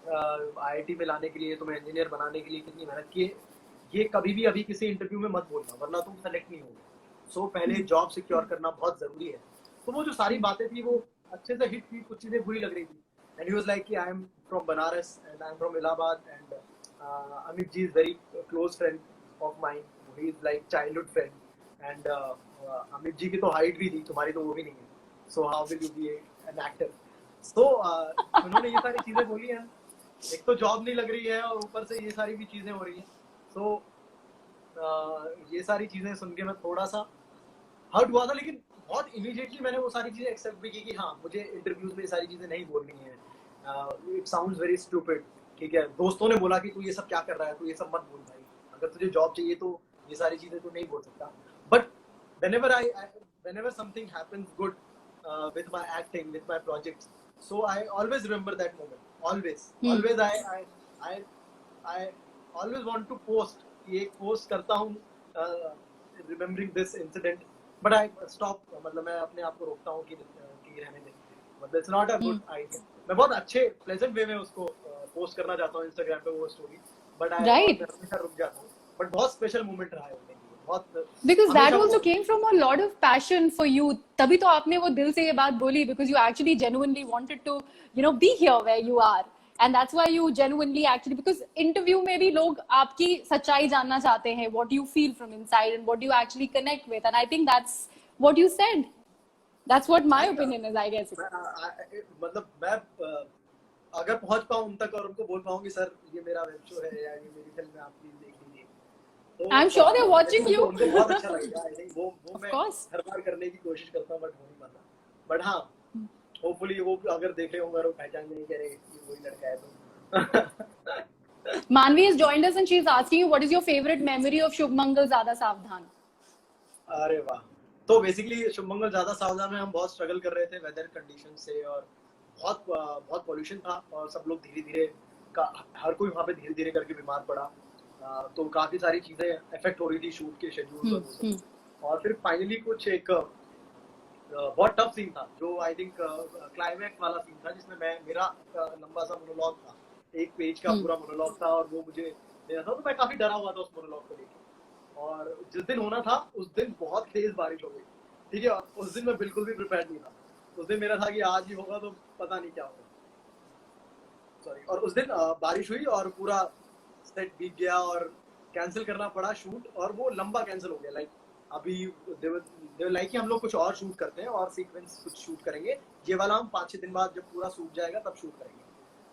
आईआईटी में लाने के लिए, तुम्हें इंजीनियर बनाने के लिए कितनी मेहनत की है, ये कभी भी अभी किसी इंटरव्यू में मत बोलना वरना तुम सेलेक्ट नहीं होगे। सो पहले जॉब सिक्योर करना बहुत जरूरी है। तो वो जो सारी बातें थी वो अच्छे से हिट थी, कुछ चीजें बुरी लग रही थी। एंड ही वाज लाइक कि I am from Banaras and I am from Allahabad and Amit ji is very close friend of mine, he is like childhood friend and Amit ji की तो हाइट भी थी, तुम्हारी तो वो भी नहीं है, so how will you be an actor. So उन्होंने ये सारी चीजें बोली हैं। एक तो जॉब नहीं लग रही है और ऊपर से ये सारी भी चीजें हो रही हैं। सो ये सारी चीजें सुन के मैं थोड़ा सा हर्ट हुआ था, लेकिन बहुत इमीडिएटली मैंने वो सारी चीजें एक्सेप्ट भी की कि हाँ मुझे इंटरव्यूज में ये सारी चीजें नहीं बोलनी है। इट साउंड्स वेरी स्टूपिड, ठीक है, दोस्तों ने बोला कि तू ये सब क्या कर रहा है, तू ये सब मत बोल भाई, अगर तुझे जॉब चाहिए तो ये सारी चीजें तू नहीं बोल सकता। But whenever something happens good with my acting, with my projects, so I always remember that moment. Hmm. Always I always want to post, एक पोस्ट करता हूँ remembering this incident, but I stop, मतलब मैं अपने आप को रोकता हूँ कि रहने दे, मतलब it's not a Hmm. Good idea. मैं बहुत अच्छे प्लेजेंट वे में उसको पोस्ट करना चाहता हूँ इंस्टाग्राम पे वो स्टोरी, बट और Right. मैं हमेशा रुक जाता हूँ। बट बहुत स्पेशल मोमेंट रहा है उनके लिए, बहुत Because that हमेशा also वो came from a lot of passion for you. तभी तो आपने वो दिल से ये बात बोली, because you actually genuinely wanted to, be here where you are. And that's why you genuinely actually, because interview में भी लोग आपकी सच्चाई जानना चाहते हैं, what you feel from inside and what you actually connect with. And I think that's what you said. That's what my and opinion is, I guess. मतलब मैं अगर पहुंच पाऊँ उन तक और उनको बोल पाऊँ कि सर ये मेरा वेब शो है या ये मेरी फिल्म है, आप प्लीज देख लीजिए, तो I'm sure they're I watching think you. उनको बहुत अच्छा लगेगा। आई थिंक वो Of मैं course. हर बार करने की कोशिश करता हूँ बट हो नहीं पाता। बट हाँ होपफुली वो अगर देख रहे होंगे और वो पहचान नहीं करे ये वही लड़का है तो Manvi has joined us and she's asking you, what is your favorite memory of Shubh Mangal Zyada Savdhan? अरे वाह। तो बेसिकली शुभमंगल ज्यादा सावधान में हम बहुत स्ट्रगल कर रहे थे वेदर कंडीशन से, और बहुत बहुत पॉल्यूशन था और सब लोग धीरे धीरे हर कोई वहाँ पे धीरे धीरे करके बीमार पड़ा। तो काफी सारी चीजें इफेक्ट हो रही थी शूट के शेड्यूल और वो सब। और फिर फाइनली कुछ एक बहुत टफ सीन था जो आई थिंक क्लाइमैक्स वाला सीन था जिसमें मैं मेरा लंबा सा मोनोलॉग था, एक पेज का पूरा मोनोलॉग था और वो मुझे देना था। तो मैं काफी डरा हुआ था उस मोनोलॉग को लेकर। और जिस दिन होना था उस दिन बहुत तेज बारिश हो गई, ठीक है, और उस दिन मैं बिल्कुल भी प्रिपेयर नहीं था। उस दिन मेरा था कि आज ही होगा तो पता नहीं क्या होगा, सॉरी। और उस दिन बारिश हुई और पूरा सेट भीग गया और कैंसिल करना पड़ा शूट, और वो लंबा कैंसिल हो गया। लाइक अभी लाइक कि हम लोग कुछ और शूट करते हैं और सीक्वेंस कुछ शूट करेंगे, ये वाला हम 5-6 दिन बाद जब पूरा सूख जाएगा तब शूट करेंगे।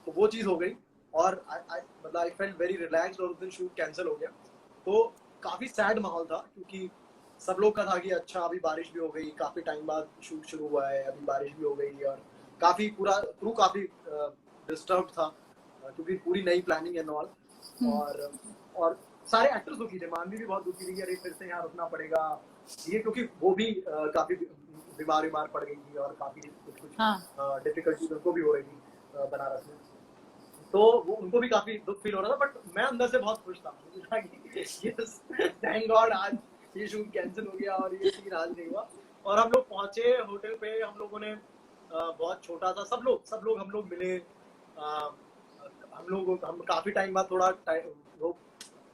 तो वो चीज हो गई और मतलब आई फेल्ट वेरी रिलैक्स्ड, और उस दिन शूट कैंसिल हो गया। तो काफी सैड माहौल था क्योंकि सब लोग का था कि अच्छा अभी बारिश भी हो गई, काफी टाइम बाद शूट शुरू हुआ है, अभी बारिश भी हो गई, और काफी पूरा क्रू काफी डिस्टर्ब था क्योंकि पूरी नई प्लानिंग एंड ऑल। और सारे एक्टर्स दुखी थे, मानवी भी बहुत दुखी थी, अरे फिर से यहाँ रुकना पड़ेगा ये, क्योंकि वो भी काफी बीमार पड़ गई थी और काफी कुछ डिफिकल्टी उनको भी हो रही थी बनारस में। तो वो उनको भी काफी दुख फील हो रहा था, बट मैं अंदर से बहुत खुश था, मुझे था कि थैंक गॉड आज ये शूट कैंसिल हो गया और ये सीन आज नहीं हुआ। और हम लोग पहुंचे होटल पे, हम लोगों ने बहुत छोटा सा सब लोग हम लोग मिले, हम काफी टाइम बाद थोड़ा वो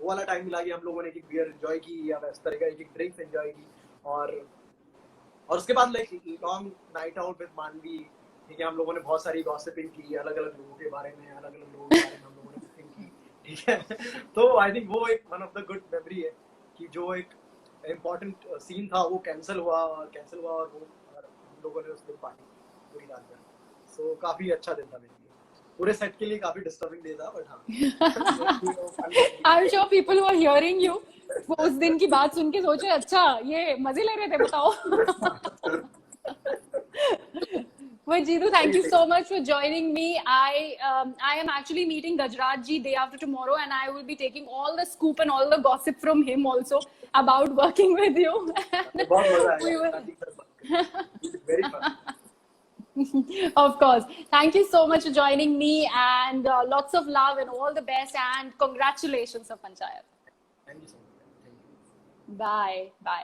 वाला टाइम मिला कि हम लोगों ने एक बियर एंजॉय की या इस तरह का एक ड्रिंक्स एंजॉय की। और उसके बाद like long night out with मानवी, ठीक है, हम लोगों ने बहुत सारी गॉसिपिंग की अलग अलग लोगों के बारे में, हम लोगों ने बातें की, ठीक है। तो आई थिंक वो एक one of the good memory है कि जो एक इम्पोर्टेंट सीन था वो कैंसिल हुआ और वो और हम लोगों ने उस दिन पार्टी पूरी रात में, सो काफी अच्छा दिन था मेरे लिए, पूरे सेट के लिए काफी डिस्टर्बिंग डे था, बट हाँ I am sure people who are hearing you वो उस दिन की बात सुन के सोचे अच्छा ये मजे ले रहे थे बताओ. But Jeetu, thank you so much for joining me. I am actually meeting Gajraj ji day after tomorrow, and I will be taking all the scoop and all the gossip from him also about working with you. बहुत मजा We आया, will- very fun. Of course. Thank you so much for joining me, and lots of love and all the best, and congratulations of Panchayat. Thank you so much, thank you. Bye. Bye.